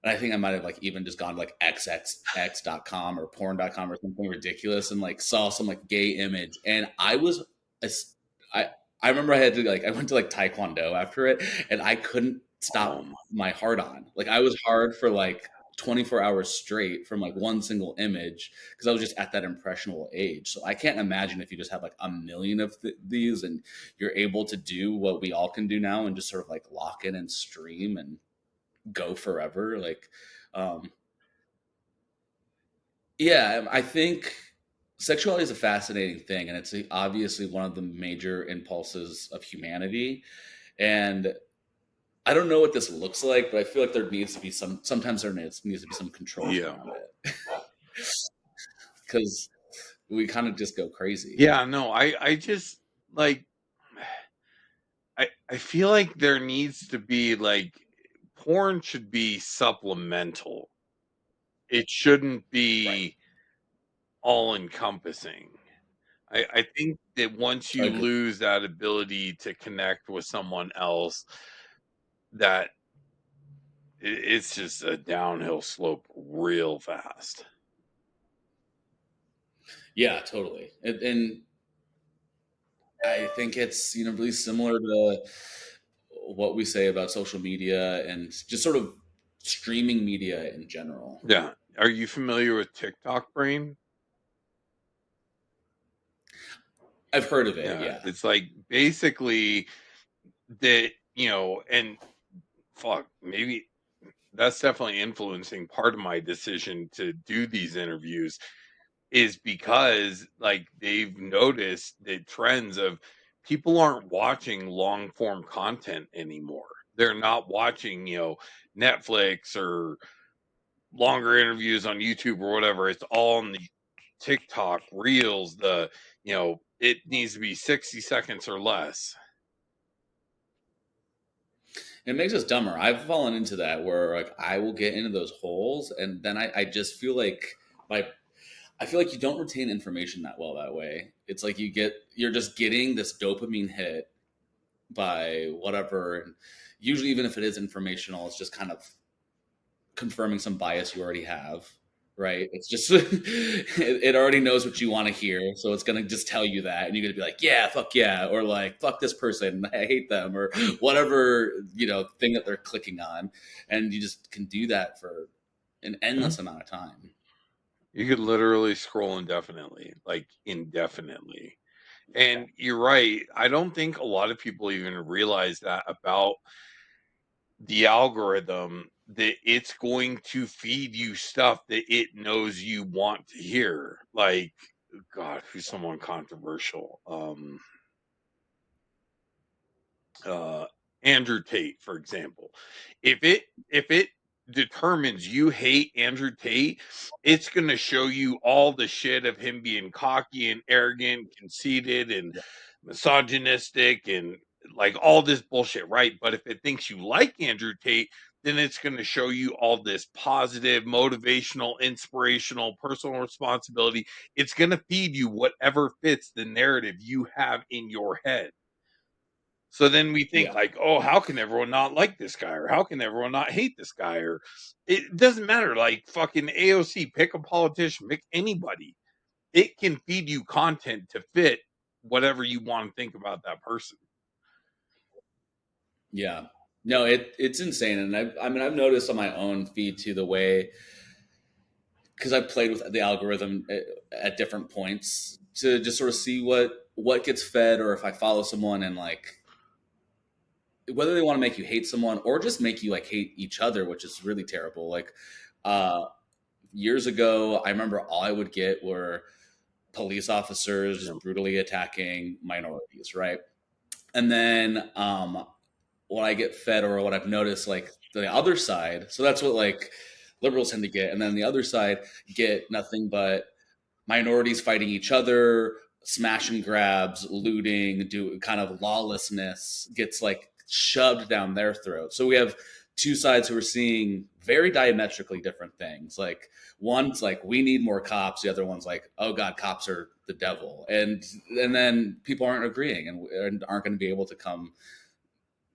and I think I might have like even just gone to like xxx.com or porn.com or something ridiculous and like saw some like gay image. And I was, I, I remember I had to like, I went to like Taekwondo after it and I couldn't stop Um, my hard on. Like I was hard for like 24 hours straight from like one single image because I was just at that impressionable age. So I can't imagine if you just have like a million of these and you're able to do what we all can do now and just sort of like lock in and stream and go forever. Like, um, yeah, I think sexuality is a fascinating thing, and it's obviously one of the major impulses of humanity. And I don't know what this looks like, but I feel like there needs to be some. Sometimes there needs to be some controls yeah. around it because we kind of just go crazy. Yeah, no, I just like I feel like there needs to be like porn should be supplemental. It shouldn't Right. be all encompassing. I think that once you Agree. lose that ability to connect with someone else, that it's just a downhill slope real fast. Yeah, totally. And I think it's really similar to what we say about social media and just sort of streaming media in general. Yeah. Are you familiar with TikTok brain? I've heard of it, Yeah, yeah. it's like basically that, and fuck, maybe that's definitely influencing part of my decision to do these interviews is because like they've noticed the trends of people aren't watching long form content anymore. They're not watching, Netflix or longer interviews on YouTube or whatever. It's all on the TikTok reels, it needs to be 60 seconds or less. It makes us dumber. I've fallen into that where like I will get into those holes and then I just feel like my I feel like you don't retain information that well that way. It's like you're just getting this dopamine hit by whatever. And usually even if it is informational, it's just kind of confirming some bias you already have, right? It's just it already knows what you want to hear, so it's gonna just tell you that, and you're gonna be like, yeah, fuck yeah, or like fuck this person, I hate them, or whatever thing that they're clicking on, and you just can do that for an Mhm. endless amount of time. You could literally scroll indefinitely, like indefinitely. And you're right. I don't think a lot of people even realize that about the algorithm, that it's going to feed you stuff that it knows you want to hear. Like, God, who's someone controversial? uh Andrew Tate, for example. If it determines you hate Andrew Tate, it's going to show you all the shit of him being cocky and arrogant, conceited and Yeah, misogynistic and like all this bullshit, right? But if it thinks you like Andrew Tate, then it's going to show you all this positive, motivational, inspirational, personal responsibility. It's going to feed you whatever fits the narrative you have in your head. So then we think yeah, like, "Oh, how can everyone not like this guy? Or how can everyone not hate this guy?" Or it doesn't matter. Like fucking AOC, pick a politician, pick anybody. It can feed you content to fit whatever you want to think about that person. yeah. No, it's insane, and I mean I've noticed on my own feed too the way because I played with the algorithm at different points to just sort of see what gets fed, or if I follow someone and like whether they want to make you hate someone or just make you like hate each other, which is really terrible. Like uh, years ago, I remember all I would get were police officers Yeah. brutally attacking minorities, right? And then what I get fed, or what I've noticed, like the other side. So that's what like liberals tend to get, and then the other side get nothing but minorities fighting each other, smash and grabs, looting, do kind of lawlessness gets like shoved down their throat. So we have two sides who are seeing very diametrically different things. Like one's like we need more cops, the other one's like oh god, cops are the devil, and then people aren't agreeing and aren't going to be able to come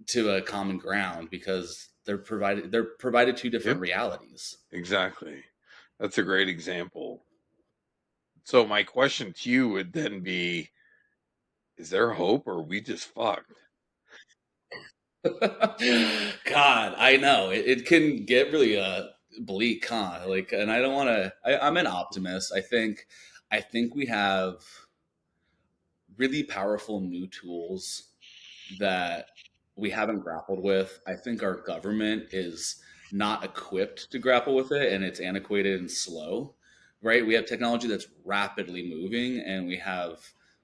to a common ground because they're provided two different Yep. realities. Exactly. That's a great example. So my question to you would then be, is there hope or are we just fucked? God, I know it can get really bleak, huh? Like, and I don't want to. I'm an optimist. I think we have really powerful new tools that we haven't grappled with. I think our government is not equipped to grapple with it, and it's antiquated and slow. Right? We have technology that's rapidly moving, and we have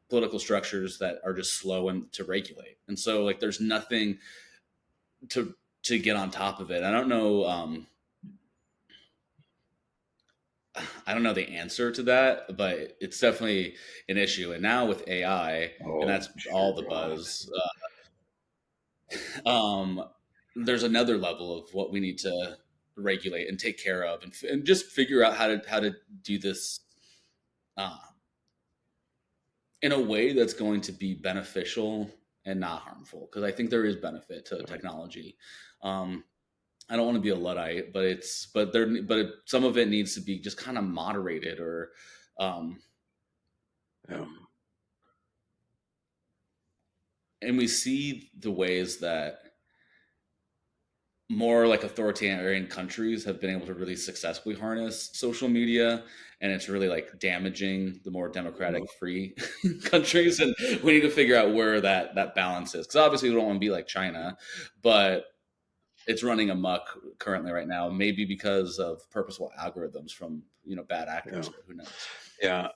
political structures that are just slow and to regulate. And so, like, there's nothing to to get on top of it. I don't know. I don't know the answer to that, but it's definitely an issue. And now with AI, and Oh, that's dear all the God. buzz. There's another level of what we need to regulate and take care of, and just figure out how to do this uh, in a way that's going to be beneficial and not harmful. Because I think there is benefit to Yeah. technology. Um, I don't want to be a luddite, but some of it needs to be just kind of moderated, or um, Yeah. and we see the ways that more like authoritarian countries have been able to really successfully harness social media, and it's really like damaging the more democratic free countries, and we need to figure out where that balance is, because obviously we don't want to be like China, but it's running amok currently right now, maybe because of purposeful algorithms from bad Yeah. actors, but who knows. Yeah.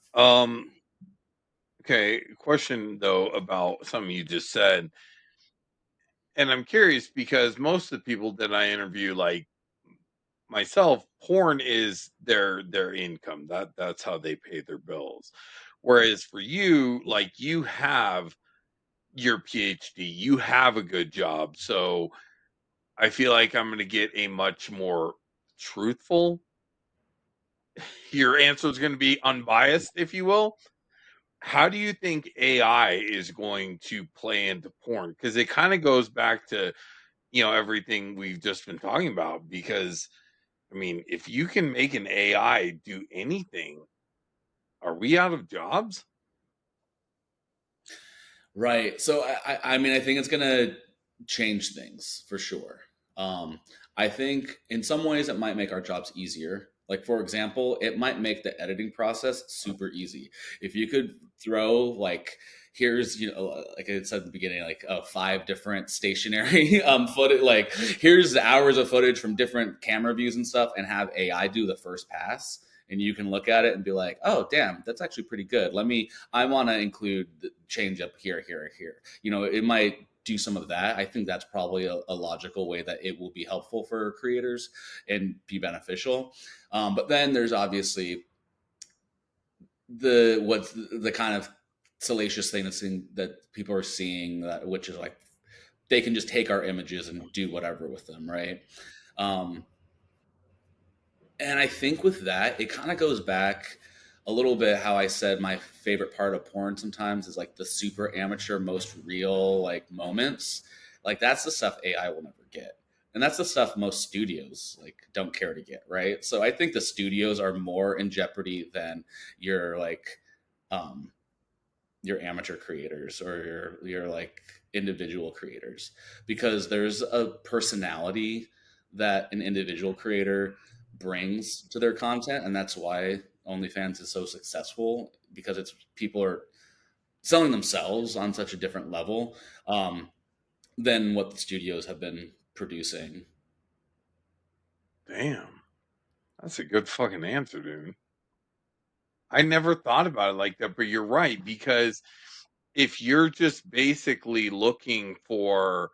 Okay. Question though about something you just said. And I'm curious because most of the people that I interview, like myself, porn is their income. That's how they pay their bills. Whereas for you, like you have your PhD, you have a good job. So I feel like I'm gonna get a much more truthful, your answer is gonna be unbiased, if you will. How do you think AI is going to play into porn? Because it kind of goes back to, everything we've just been talking about. Because I mean, if you can make an AI do anything, are we out of jobs? Right. So I mean, I think it's gonna change things for sure. Um, I think in some ways it might make our jobs easier. Like for example, it might make the editing process super easy. If you could throw like here's like I said at the beginning, like 5 different stationary footage, like here's the hours of footage from different camera views and stuff, and have AI do the first pass, and you can look at it and be like, oh damn, that's actually pretty good. I want to include the change up here, here, here. It might do some of that. I think that's probably a logical way that it will be helpful for creators and be beneficial. But then there's obviously what's the kind of salacious thing that people are seeing, which is like they can just take our images and do whatever with them, right? Um, and I think with that, it kind of goes back a little bit how I said my favorite part of porn sometimes is like the super amateur, most real like moments. Like that's the stuff AI will never get. And that's the stuff most studios like don't care to get, right? So I think the studios are more in jeopardy than your like um your amateur creators or your like individual creators, because there's a personality that an individual creator brings to their content, and that's why OnlyFans is so successful, because it's people are selling themselves on such a different level, um, than what the studios have been producing. Damn, that's a good fucking answer, dude. I never thought about it like that, but you're right, because if you're just basically looking for,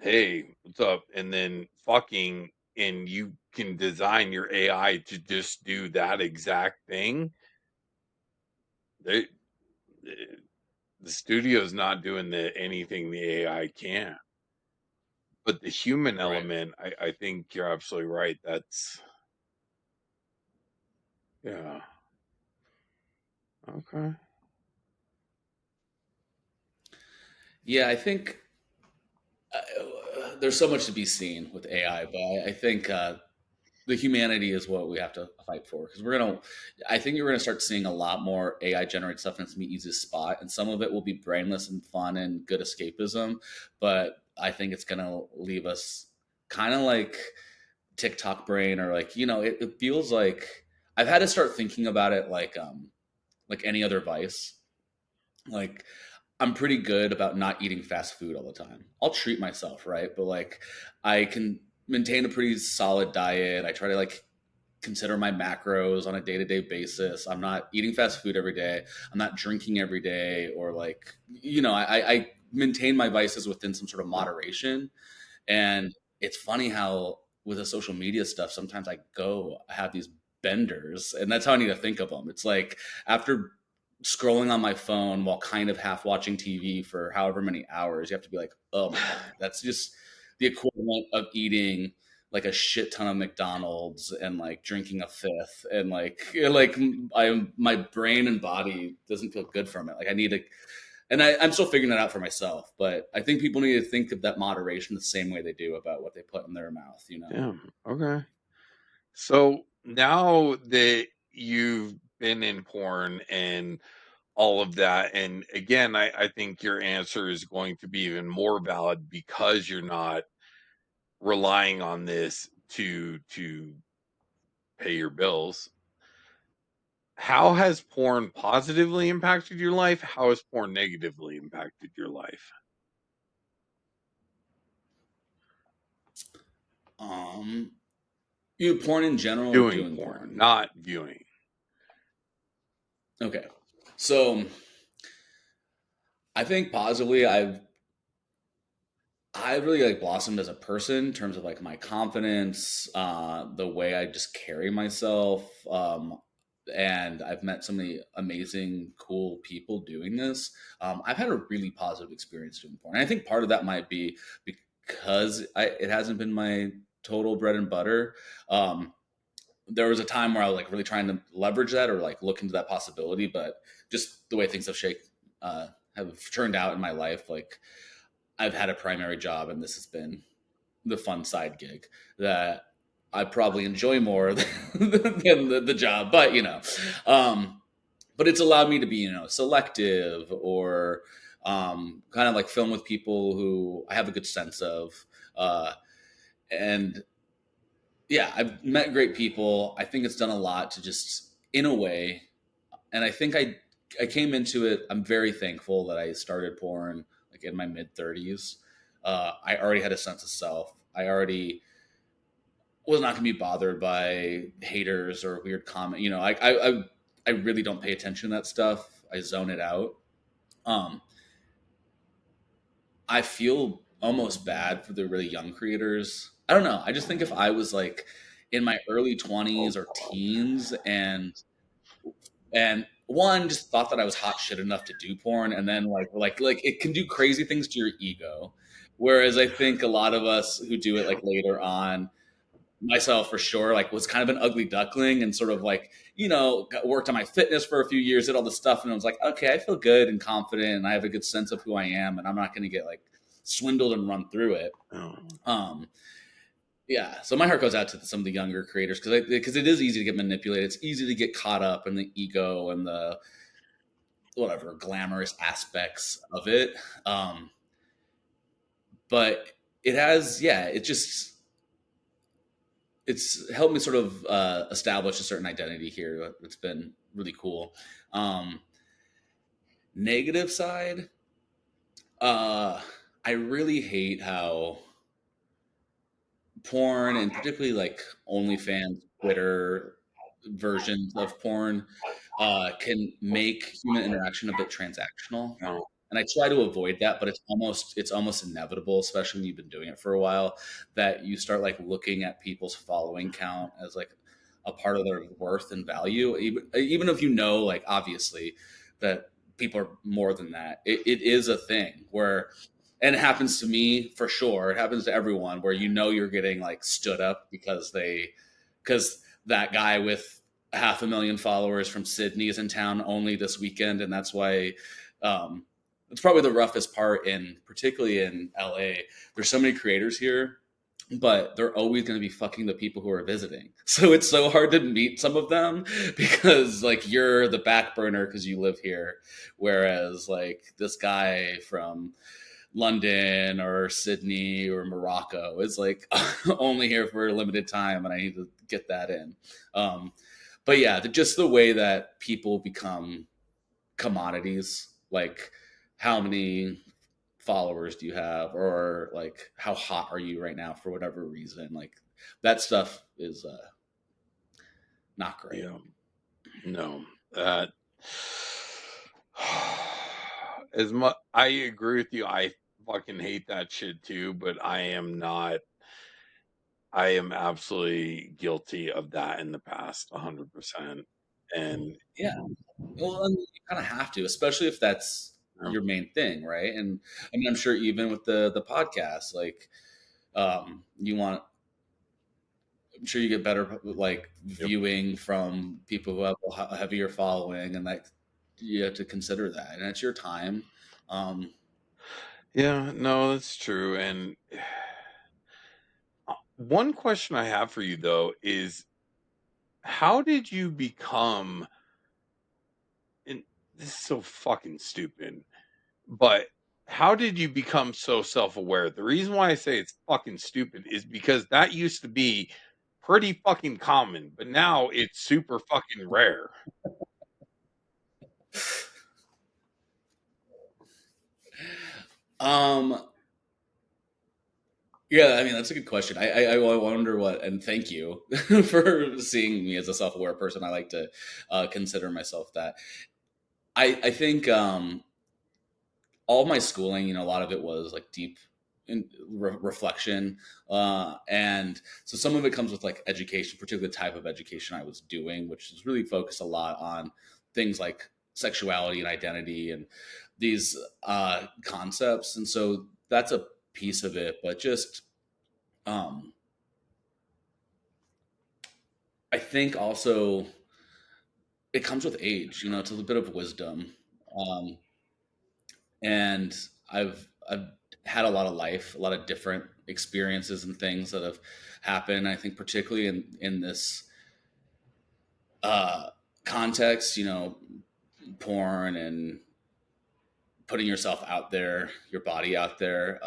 hey, what's up, and then fucking, and you can design your AI to just do that exact thing, they, the studio's not doing anything the AI can. But the human Right. element, I think you're absolutely right. That's, yeah, okay. Yeah, I think there's so much to be seen with AI, but I think the humanity is what we have to fight for, because I think you're gonna start seeing a lot more AI generated stuff, and it's gonna be easy to spot, and some of it will be brainless and fun and good escapism, but I think it's gonna leave us kind of like TikTok brain, or like, it feels like I've had to start thinking about it like any other vice. Like, I'm pretty good about not eating fast food all the time. I'll treat myself, right? But like, I can maintain a pretty solid diet. I try to like consider my macros on a day-to-day basis. I'm not eating fast food every day. I'm not drinking every day, or like, I maintain my vices within some sort of moderation. And it's funny how with the social media stuff, sometimes I have these benders, and that's how I need to think of them. It's like, after scrolling on my phone while kind of half watching TV for however many hours, you have to be like, oh my God, that's just the equivalent of eating like a shit ton of McDonald's and like drinking a fifth, and like my brain and body doesn't feel good from it. Like, I need to, and I'm still figuring that out for myself. But I think people need to think of that moderation the same way they do about what they put in their mouth. Damn, okay. So now that you've been in porn and all of that, and again, I think your answer is going to be even more valid because you're not relying on this to pay your bills. How has porn positively impacted your life? How has porn negatively impacted your life? Um, porn in general, or Doing doing porn, porn? not viewing. Okay, so I think positively, I really like blossomed as a person in terms of like my confidence, the way I just carry myself, and I've met so many amazing, cool people doing this. I've had a really positive experience doing porn. And I think part of that might be because it hasn't been my total bread and butter. Um, there was a time where I was like really trying to leverage that, or like look into that possibility, but just the way things have turned out in my life, like, I've had a primary job, and this has been the fun side gig that I probably enjoy more than the job. But but it's allowed me to be selective, or kind of like film with people who I have a good sense of, uh, and yeah, I've met great people. I think it's done a lot to just, in a way, and I think I came into it. I'm very thankful that I started porn like in my mid 30s. I already had a sense of self. I already was not going to be bothered by haters or weird comment. I really don't pay attention to that stuff. I zone it out. Um, I feel almost bad for the really young creators. I don't know. I just think if I was like in my early 20s or teens, and one just thought that I was hot shit enough to do porn, and then like it can do crazy things to your ego. Whereas I think a lot of us who do it like later on, myself for sure, like was kind of an ugly duckling, and sort of like worked on my fitness for a few years, did all this stuff, and I was like, okay, I feel good and confident, and I have a good sense of who I am, and I'm not going to get like swindled and run through it. Oh, Um, yeah, so my heart goes out to some of the younger creators, because it is easy to get manipulated. It's easy to get caught up in the ego and the whatever glamorous aspects of it. Um, but it has, yeah, it's helped me sort of establish a certain identity here. It's been really cool. Um, Negative side, uh, I really hate how porn and particularly like OnlyFans, Twitter versions of porn can make human interaction a bit transactional. No. And I try to avoid that, but it's almost inevitable, especially when you've been doing it for a while, that you start like looking at people's following count as like a part of their worth and value. Even if you know, like obviously, that people are more than that. It is a thing where, and it happens to me for sure. It happens to everyone where you know you're getting like stood up because that guy with 500,000 followers from Sydney is in town only this weekend, and that's why um, it's probably the roughest part in particularly in LA. There's so many creators here, but they're always going to be fucking the people who are visiting. So it's so hard to meet some of them because like you're the back burner because you live here, whereas like this guy from London or Sydney or Morocco is like only here for a limited time, and I need to get that in. Um, but yeah, just the way that people become commodities, like how many followers do you have, or like how hot are you right now for whatever reason, like that stuff is not great. Yeah. No. That as much I agree with you. I fucking hate that shit too, but I am absolutely guilty of that in the past 100%. And Yeah, well, and you kind of have to, especially if that's um, your main thing, right? And I mean, I'm sure even with the podcast, like you want, I'm sure you get better like yep. viewing from people who have a heavier following, and like you have to consider that, and it's your time. Um, Yeah, no, that's true. And one question I have for you though is how did you become, and this is so fucking stupid, but how did you become so self-aware? The reason why I say it's fucking stupid is because that used to be pretty fucking common, but now it's super fucking rare. um, yeah, I mean that's a good question. I wonder what, and thank you for seeing me as a self-aware person. I like to consider myself that. I think all of my schooling, a lot of it was like deep in reflection, and so some of it comes with like education, particularly the type of education I was doing, which is really focused a lot on things like sexuality and identity and these concepts, and so that's a piece of it. But just um, I think also it comes with age. It's a bit of wisdom, um, and I've had a lot of life, a lot of different experiences and things that have happened. I think particularly in this uh, context, porn and putting yourself out there, your body out there.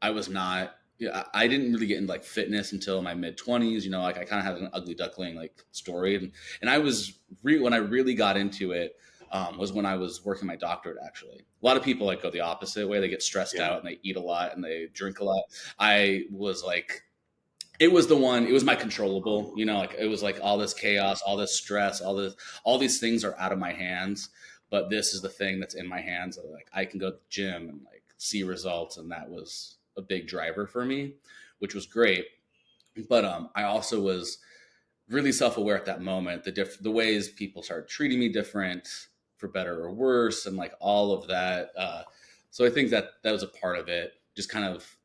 I was not. Yeah, I didn't really get into like fitness until my mid 20s. Like I kind of had an ugly duckling like story, and I was when I really got into it was when I was working my doctorate. Actually, a lot of people like go the opposite way. They get stressed Yeah. out and they eat a lot and they drink a lot. I was like, it was the one. It was my controllable. Like it was like all this chaos, all this stress, all these things are out of my hands. But this is the thing that's in my hands. Like I can go to the gym and like see results, and that was a big driver for me, which was great. But I also was really self aware at that moment. The ways people started treating me different, for better or worse, and like all of that. So I think that was a part of it. Just kind of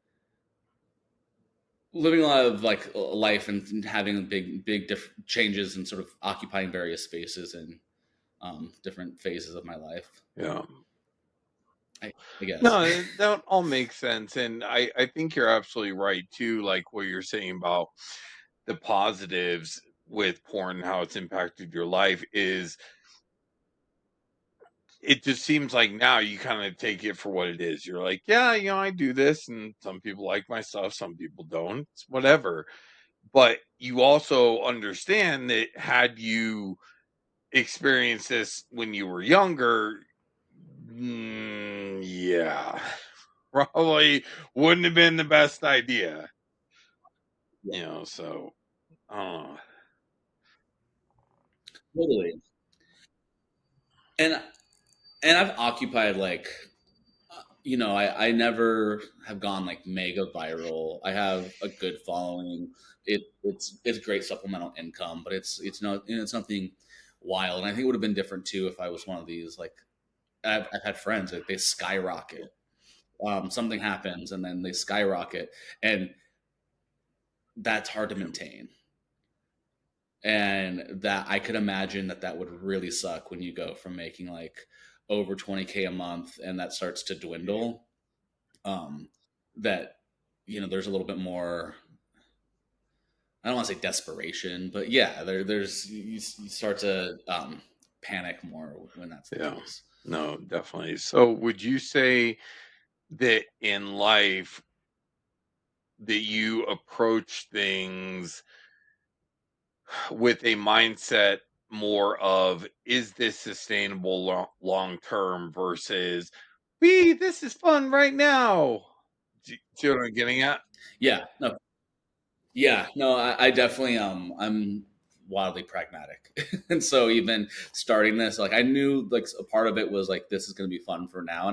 living a lot of like life and having big different changes and sort of occupying various spaces in different phases of my life. Yeah. I guess. No, that all makes sense. And I think you're absolutely right too, like what you're saying about the positives with porn, how it's impacted your life is it just seems like now you kind of take it for what it is. You're like, yeah, I do this, and some people like my stuff, some people don't. It's whatever. but you also understand that had you experienced this when you were younger, yeah, probably wouldn't have been the best idea, Yeah, so I don't know. totally. And I've occupied like I never have gone like mega viral. I have a good following. It's great supplemental income, but it's not it's nothing wild. And I think it would have been different too if I was one of these like I've had friends like they skyrocket. Something happens and then they skyrocket, and that's hard to Yep. maintain. And that I could imagine that that would really suck when you go from making like over 20K a month and that starts to dwindle. um, that there's a little bit more. I don't want to say desperation, but yeah, there's you start to panic more when that's the Yeah. case. No, definitely. So would you say that in life that you approach things with a mindset more of is this sustainable long term versus this is fun right now. See what I'm getting at? Yeah, no, yeah, no, I definitely I'm wildly pragmatic, and so even starting this, like I knew like a part of it was like this is going to be fun for now,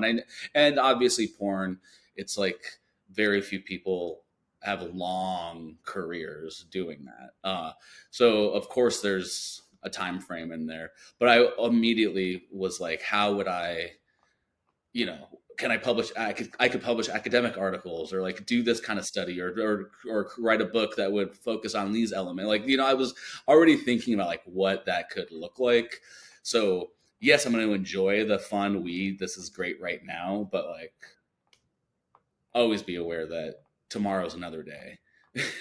and obviously porn, it's like very few people have long careers doing that. So of course there's a time frame in there, but I immediately was like, how would I can I publish? I could publish academic articles or like do this kind of study or write a book that would focus on these elements. Like I was already thinking about like what that could look like. So yes, I'm going to enjoy the fun. This is great right now, but like always be aware that tomorrow's another day,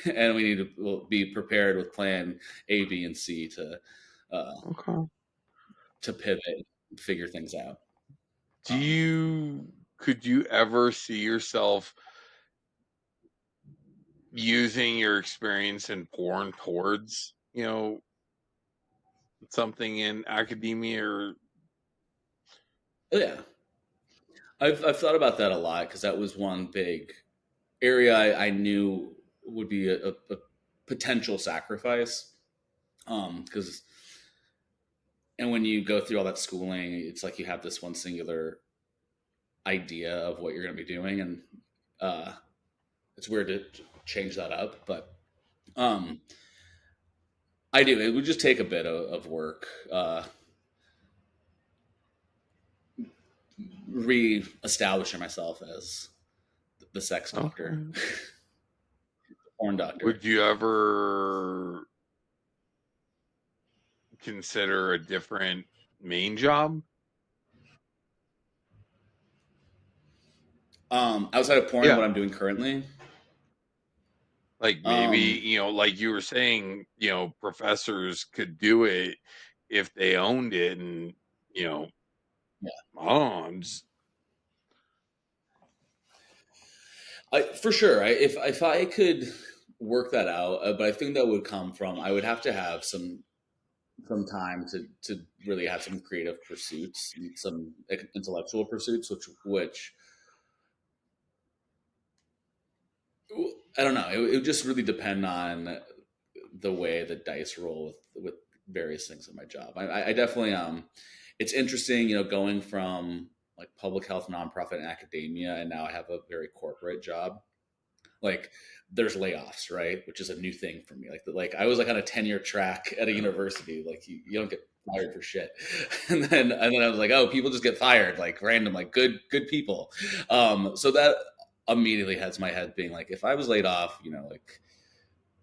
and we need to be prepared with plan A, B, and C uh, Okay. to pivot, figure things out. Do Um, you could you ever see yourself using your experience in porn towards, something in academia or oh yeah, I've thought about that a lot because that was one big area I knew would be a potential sacrifice. Because and when you go through all that schooling, it's like you have this one singular idea of what you're going to be doing, and uh, it's weird to change that up. But um, I do. It would just take a bit of work, re-establishing myself as the sex doctor, okay. porn doctor. Would you ever consider a different main job? Outside of porn, what Yeah. I'm doing currently. Like maybe, Um, like you were saying, professors could do it if they owned it and, you know, I don't know, for sure. If I could work that out, but I think that would come from I would have to have some time to really have some creative pursuits, and some intellectual pursuits, which I don't know. It would just really depend on the way the dice roll with various things in my job. I definitely it's interesting, going from like public health, nonprofit, and academia, and now I have a very corporate job. Like there's layoffs, right? Which is a new thing for me. Like I was like on a 10-year track at a yeah. university. Like you don't get fired for shit. And then I was like, oh, people just get fired, like random, like good people. So that immediately has my head being like, if I was laid off, like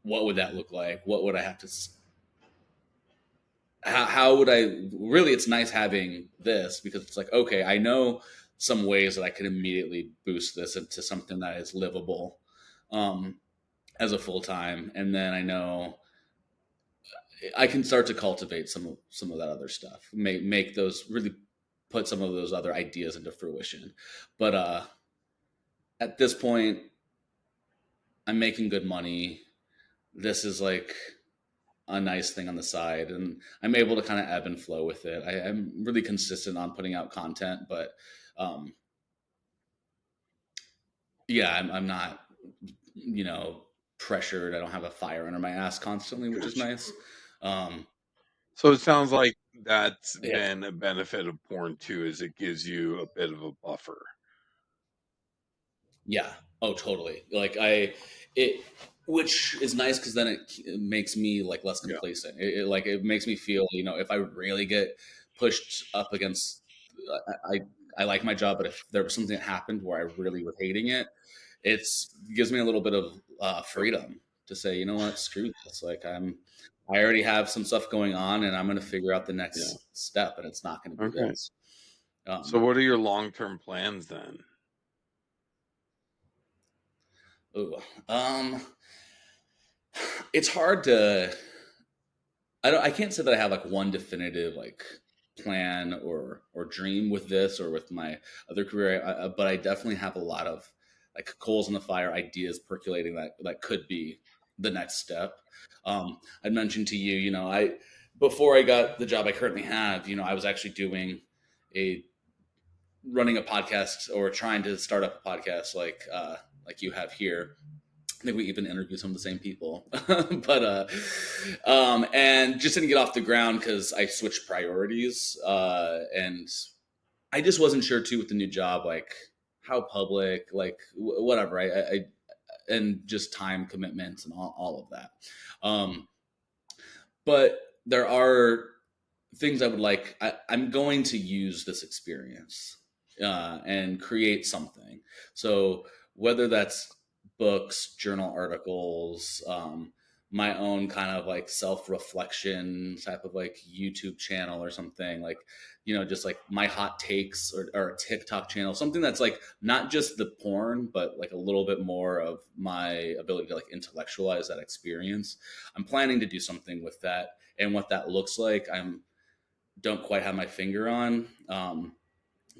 what would that look like? What would I have to how would I really it's nice having this because it's like, okay, I know some ways that I can immediately boost this into something that is livable. Um, as a full time, and then I know I can start to cultivate some of that other stuff. Make those really put some of those other ideas into fruition. But at this point, I'm making good money. this is like a nice thing on the side, and I'm able to kind of ebb and flow with it. I'm really consistent on putting out content, but um, yeah, I'm not, you know, pressured. I don't have a fire under my ass constantly, which is Gotcha. nice. Um, So it sounds like that's yeah, been a benefit of porn too, is it gives you a bit of a buffer. yeah. Oh, totally. Like it, which is nice because then it makes me like less Yeah. complacent. Like it makes me feel, you know, if I really get pushed up against, I like my job, but if there was something that happened where I really was hating it, it gives me a little bit of Yep. freedom to say, you know what, screw this. Like I already have some stuff going on, and I'm going to figure out the Yeah. next step, and it's not going to be Okay. this. So Um, what are your long-term plans then? ooh, um, it's hard to. I can't say that I have like one definitive like plan or dream with this or with my other career, but I definitely have a lot of like coals in the fire ideas percolating that could be the next step. I mentioned to you, you know, I before I got the job I currently have, you know, I was actually doing a running a podcast or trying to start up a podcast like you have here. I think we even interviewed some of the same people, but and just didn't get off the ground because I switched priorities, and I just wasn't sure too with the new job, like how public, like whatever, and just time commitments and all of that. Um, but there are things I would like. I'm going to use this experience and create something. So whether that's books, journal articles, my own kind of like self reflection type of like YouTube channel or something like, you know, just like my hot takes or a TikTok channel, something that's like not just the porn, but like a little bit more of my ability to like intellectualize that experience. I'm planning to do something with that. And what that looks like, I'm don't quite have my finger on.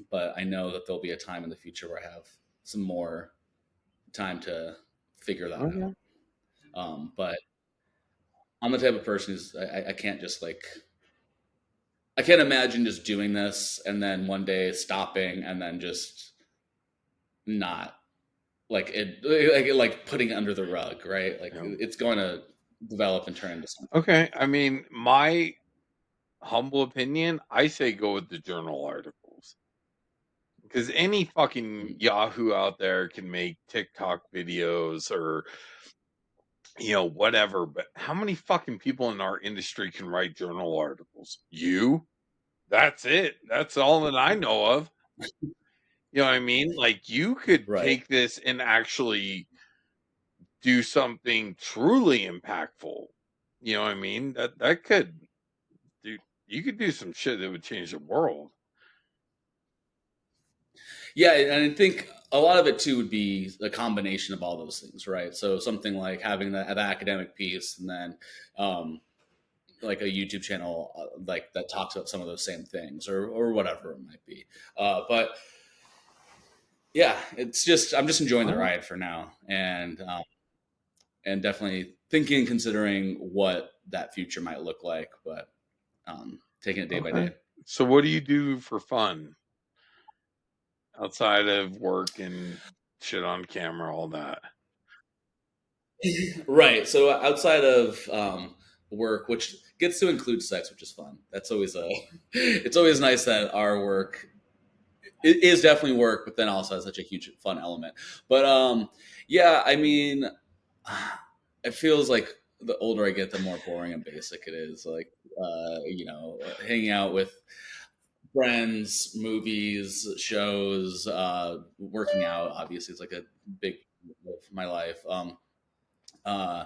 But I know that there'll be a time in the future where I have some more time to figure that Okay. out. But I'm the type of person who's I can't just like I can't imagine just doing this and then one day stopping and then just not like putting it under the rug, right? Like Yeah. it's going to develop and turn into something. Okay. I mean, my humble opinion, I say go with the journal articles. Because any fucking Mhm. Yahoo out there can make TikTok videos or, whatever. But how many fucking people in our industry can write journal articles? You? That's it. That's all that I know of. You know what I mean? Like, you could Right. take this and actually do something truly impactful. You know what I mean? That could do. You could do some shit that would change the world. Yeah, and I think a lot of it too would be a combination of all those things, right? So something like having the academic piece, and then um, like a YouTube channel like that talks about some of those same things, or whatever it might be. But yeah, it's just I'm just enjoying the Oh, ride for now, and definitely thinking, considering what that future might look like, but taking it day by okay. day. So, what do you do for fun outside of work and shit on camera, all that? Right. So outside of work, which gets to include sex, which is fun. That's always a. It's always nice that our work it is definitely work, but then also has such a huge fun element. But yeah, I mean, it feels like the older I get, the more boring and basic it is. Like you know, hanging out with friends, movies, shows, working out. Obviously, it's like a big part of my life. Uh,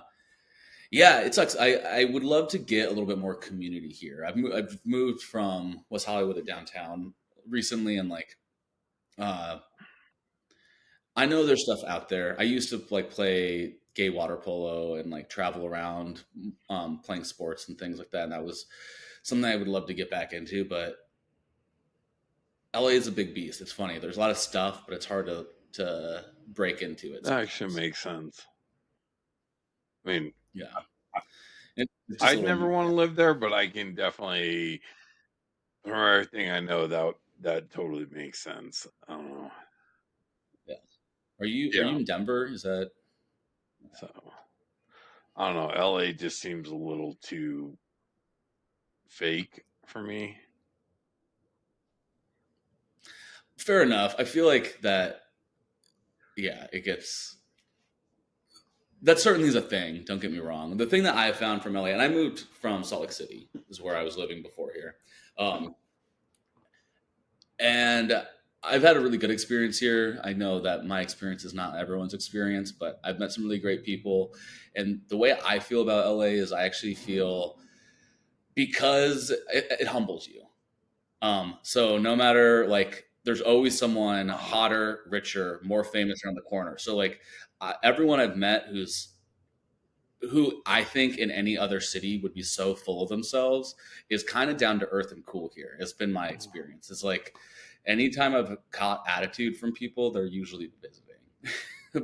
Yeah, it sucks. I would love to get a little bit more community here. I've moved from West Hollywood to downtown recently, and like uh, I know there's stuff out there. I used to like play gay water polo and like travel around playing sports and things like that. And that was something I would love to get back into. But LA is a big beast. It's funny. There's a lot of stuff, but it's hard to break into it That actually sometimes. makes sense. I mean, Yeah, it's just a I'd little never more. want Yeah, to live there, but I can definitely, from everything I know, that totally makes sense. I don't know. yeah. Are you Yeah. in Denver? Is that So I don't know. LA just seems a little too fake for me. fair enough? I feel like that. Yeah, it gets that certainly is a thing. Don't get me wrong. The thing that I found from LA, and I moved from Salt Lake City, is where I was living before here, and I've had a really good experience here. I know that my experience is not everyone's experience, but I've met some really great people. And the way I feel about LA is I actually feel because it humbles you. So no matter like, there's always someone hotter, richer, more famous around the corner. So like, everyone I've met who I think in any other city would be so full of themselves is kind of down to earth and cool here. It's been my experience. It's like anytime I've caught attitude from people, they're usually visiting.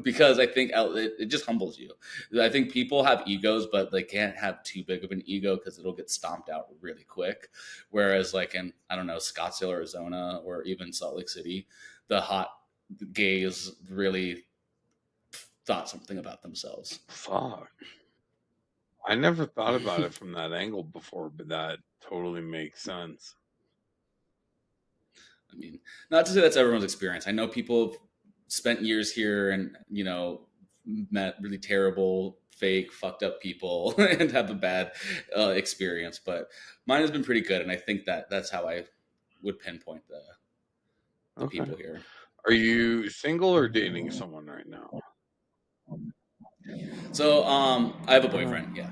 Because I think it just humbles you. I think people have egos, but they can't have too big of an ego because it'll get stomped out really quick. Whereas, like in, I don't know, Scottsdale, Arizona, or even Salt Lake City, the hot gays really thought something about themselves. Fuck. I never thought about it from that angle before, but that totally makes sense. I mean, not to say that's everyone's experience. I know people have spent years here and, met really terrible, fake, fucked up people and have a bad experience. But mine has been pretty good. And I think that that's how I would pinpoint the Okay. people here. Are you single or dating someone right now? So I have a boyfriend. Yeah.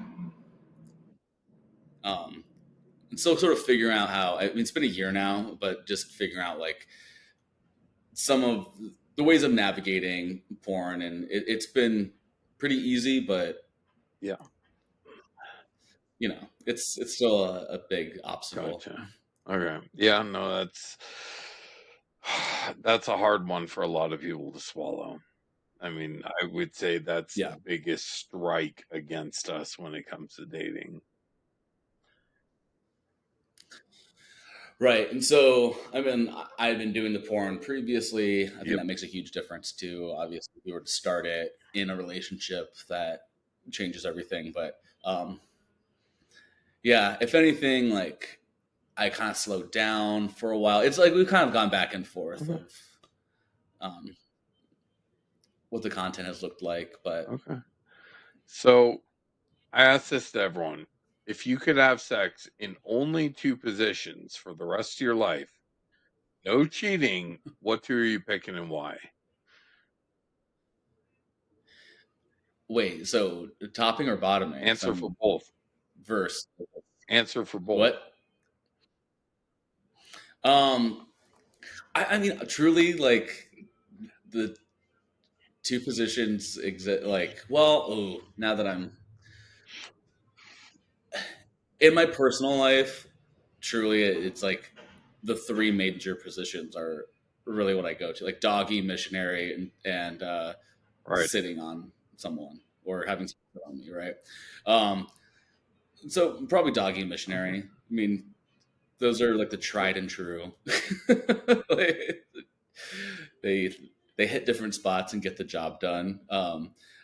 Um, and so sort of figuring out how, I mean, it's been a year now, but just figuring out like some of the ways of navigating porn. And it's been pretty easy, but Yeah. it's still a big obstacle. Gotcha. Okay. Yeah, no, that's a hard one for a lot of people to swallow. I mean, I would say that's the Yeah, biggest strike against us when it comes to dating. right. And so I've been doing the porn previously. I think Yep. that makes a huge difference too. Obviously, if you were to start it in a relationship, that changes everything. But yeah, if anything, like I kind of slowed down for a while. It's like we've kind of gone back and forth Okay. of um, what the content has looked like. But Okay. So I ask this to everyone. If you could have sex in only two positions for the rest of your life, no cheating, what two are you picking and why? wait, so topping or bottoming? Because Answer for I'm both. verse. Answer for both. What? Um, I mean, truly, like the two positions exist. Like, well, oh, now that I'm in my personal life, truly, it's like the three major positions are really what I go to, like doggy, missionary, and Right. sitting on someone or having someone sit on me, right? Um, so probably doggy and Okay. missionary. I mean, those are like the tried and true. Like, they they hit different spots and get the job done.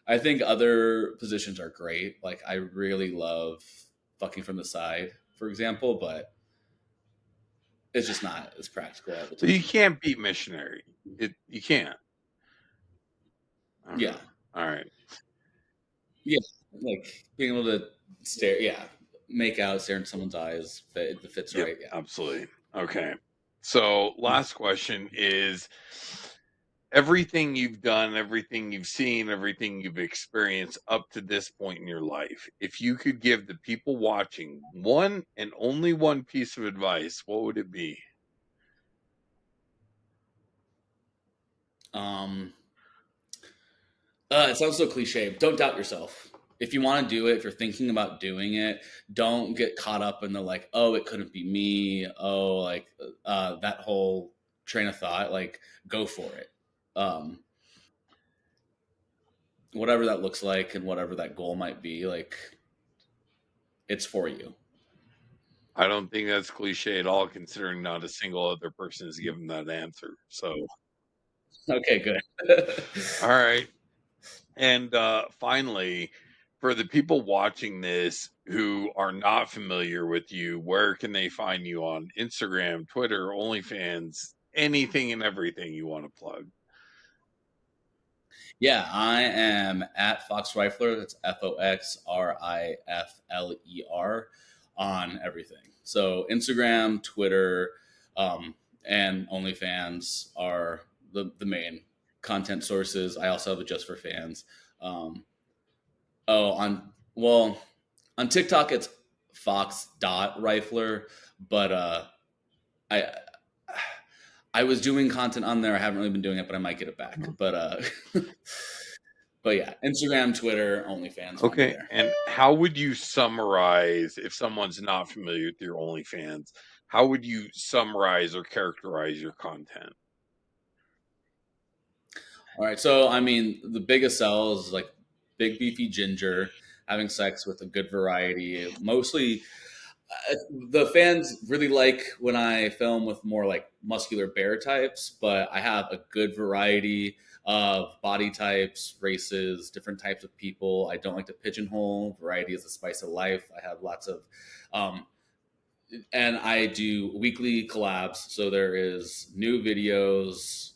I think other positions are great. Like I really love fucking from the side, for example, but it's just not as practical all the But you time. can't beat missionary. You can't. Okay. Yeah, All right. yeah, like being able to stare, yeah, make out, stare in someone's eyes, if it fits Yep, right. Yeah. absolutely. Okay. So, last question is everything you've done, everything you've seen, everything you've experienced up to this point in your life, if you could give the people watching one and only one piece of advice, what would it be? Um, it sounds so cliche. But don't doubt yourself. If you want to do it, if you're thinking about doing it, don't get caught up in the like, oh, it couldn't be me. Oh, like that whole train of thought. Like, go for it. Um, whatever that looks like and whatever that goal might be, like it's for you. I don't think that's cliche at all, considering not a single other person has given that answer. So, Okay, good. all right. And finally, for the people watching this who are not familiar with you, where can they find you on Instagram, Twitter, OnlyFans, anything and everything you want to plug? Yeah, I am at Fox Rifler. That's FOXRIFLER on everything. So Instagram, Twitter, and OnlyFans are the main content sources. I also have a Just for Fans. Um, oh, on TikTok it's Fox.Rifler, but I I was doing content on there. I haven't really been doing it, but I might get it back. But yeah, Instagram, Twitter, OnlyFans, find me Okay. there. And how would you summarize, if someone's not familiar with your OnlyFans, how would you summarize or characterize your content? All right, so I mean, the biggest sell is like big beefy ginger having sex with a good variety. Mostly, the fans really like when I film with more like muscular bear types, but I have a good variety of body types, races, different types of people. I don't like to pigeonhole. Variety is the spice of life. I have lots of um, and I do weekly collabs. So there is new videos,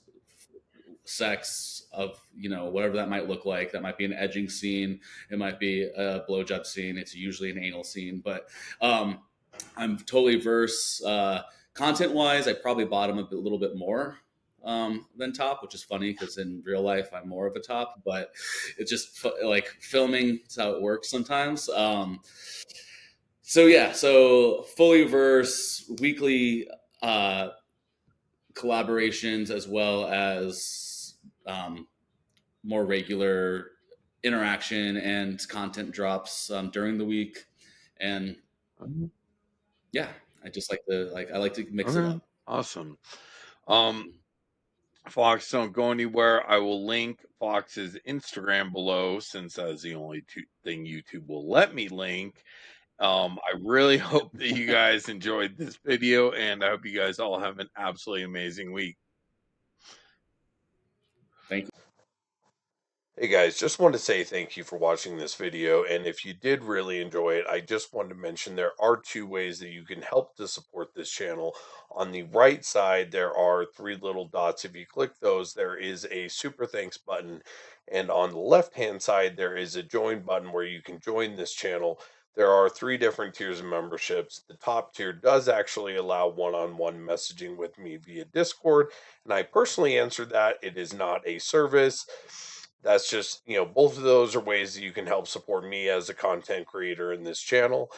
sex of whatever that might look like. That might be an edging scene. It might be a blowjob scene. It's usually an anal scene, but I'm totally verse. Content wise, I probably bottom little bit more than top, which is funny because in real life I'm more of a top, but it's just like filming. It's how it works sometimes. So yeah, so fully verse weekly uh, collaborations as well as more regular interaction and content drops during the week, and Mhm. yeah, I like to mix it Okay. up. Awesome. Um, Fox, don't go anywhere. I will link Fox's Instagram below since that's the only thing YouTube will let me link. I really hope that you guys enjoyed this video, and I hope you guys all have an absolutely amazing week. Thank you. Hey guys, just wanted to say thank you for watching this video. And if you did really enjoy it, I just wanted to mention there are two ways that you can help to support this channel. On the right side, there are three little dots. If you click those, there is a super thanks button. And on the left hand side, there is a join button where you can join this channel. There are three different tiers of memberships. The top tier does actually allow one-on-one messaging with me via Discord, and I personally answer that. It is not a service. That's just, both of those are ways that you can help support me as a content creator in this channel.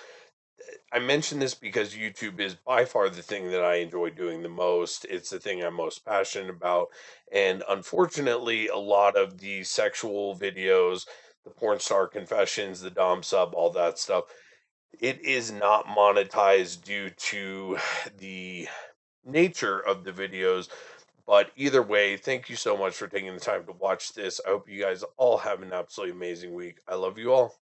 I mention this because YouTube is by far the thing that I enjoy doing the most. It's the thing I'm most passionate about. And unfortunately, a lot of the sexual videos, the porn star confessions, the Dom sub, all that stuff, it is not monetized due to the nature of the videos. But either way, thank you so much for taking the time to watch this. I hope you guys all have an absolutely amazing week. I love you all.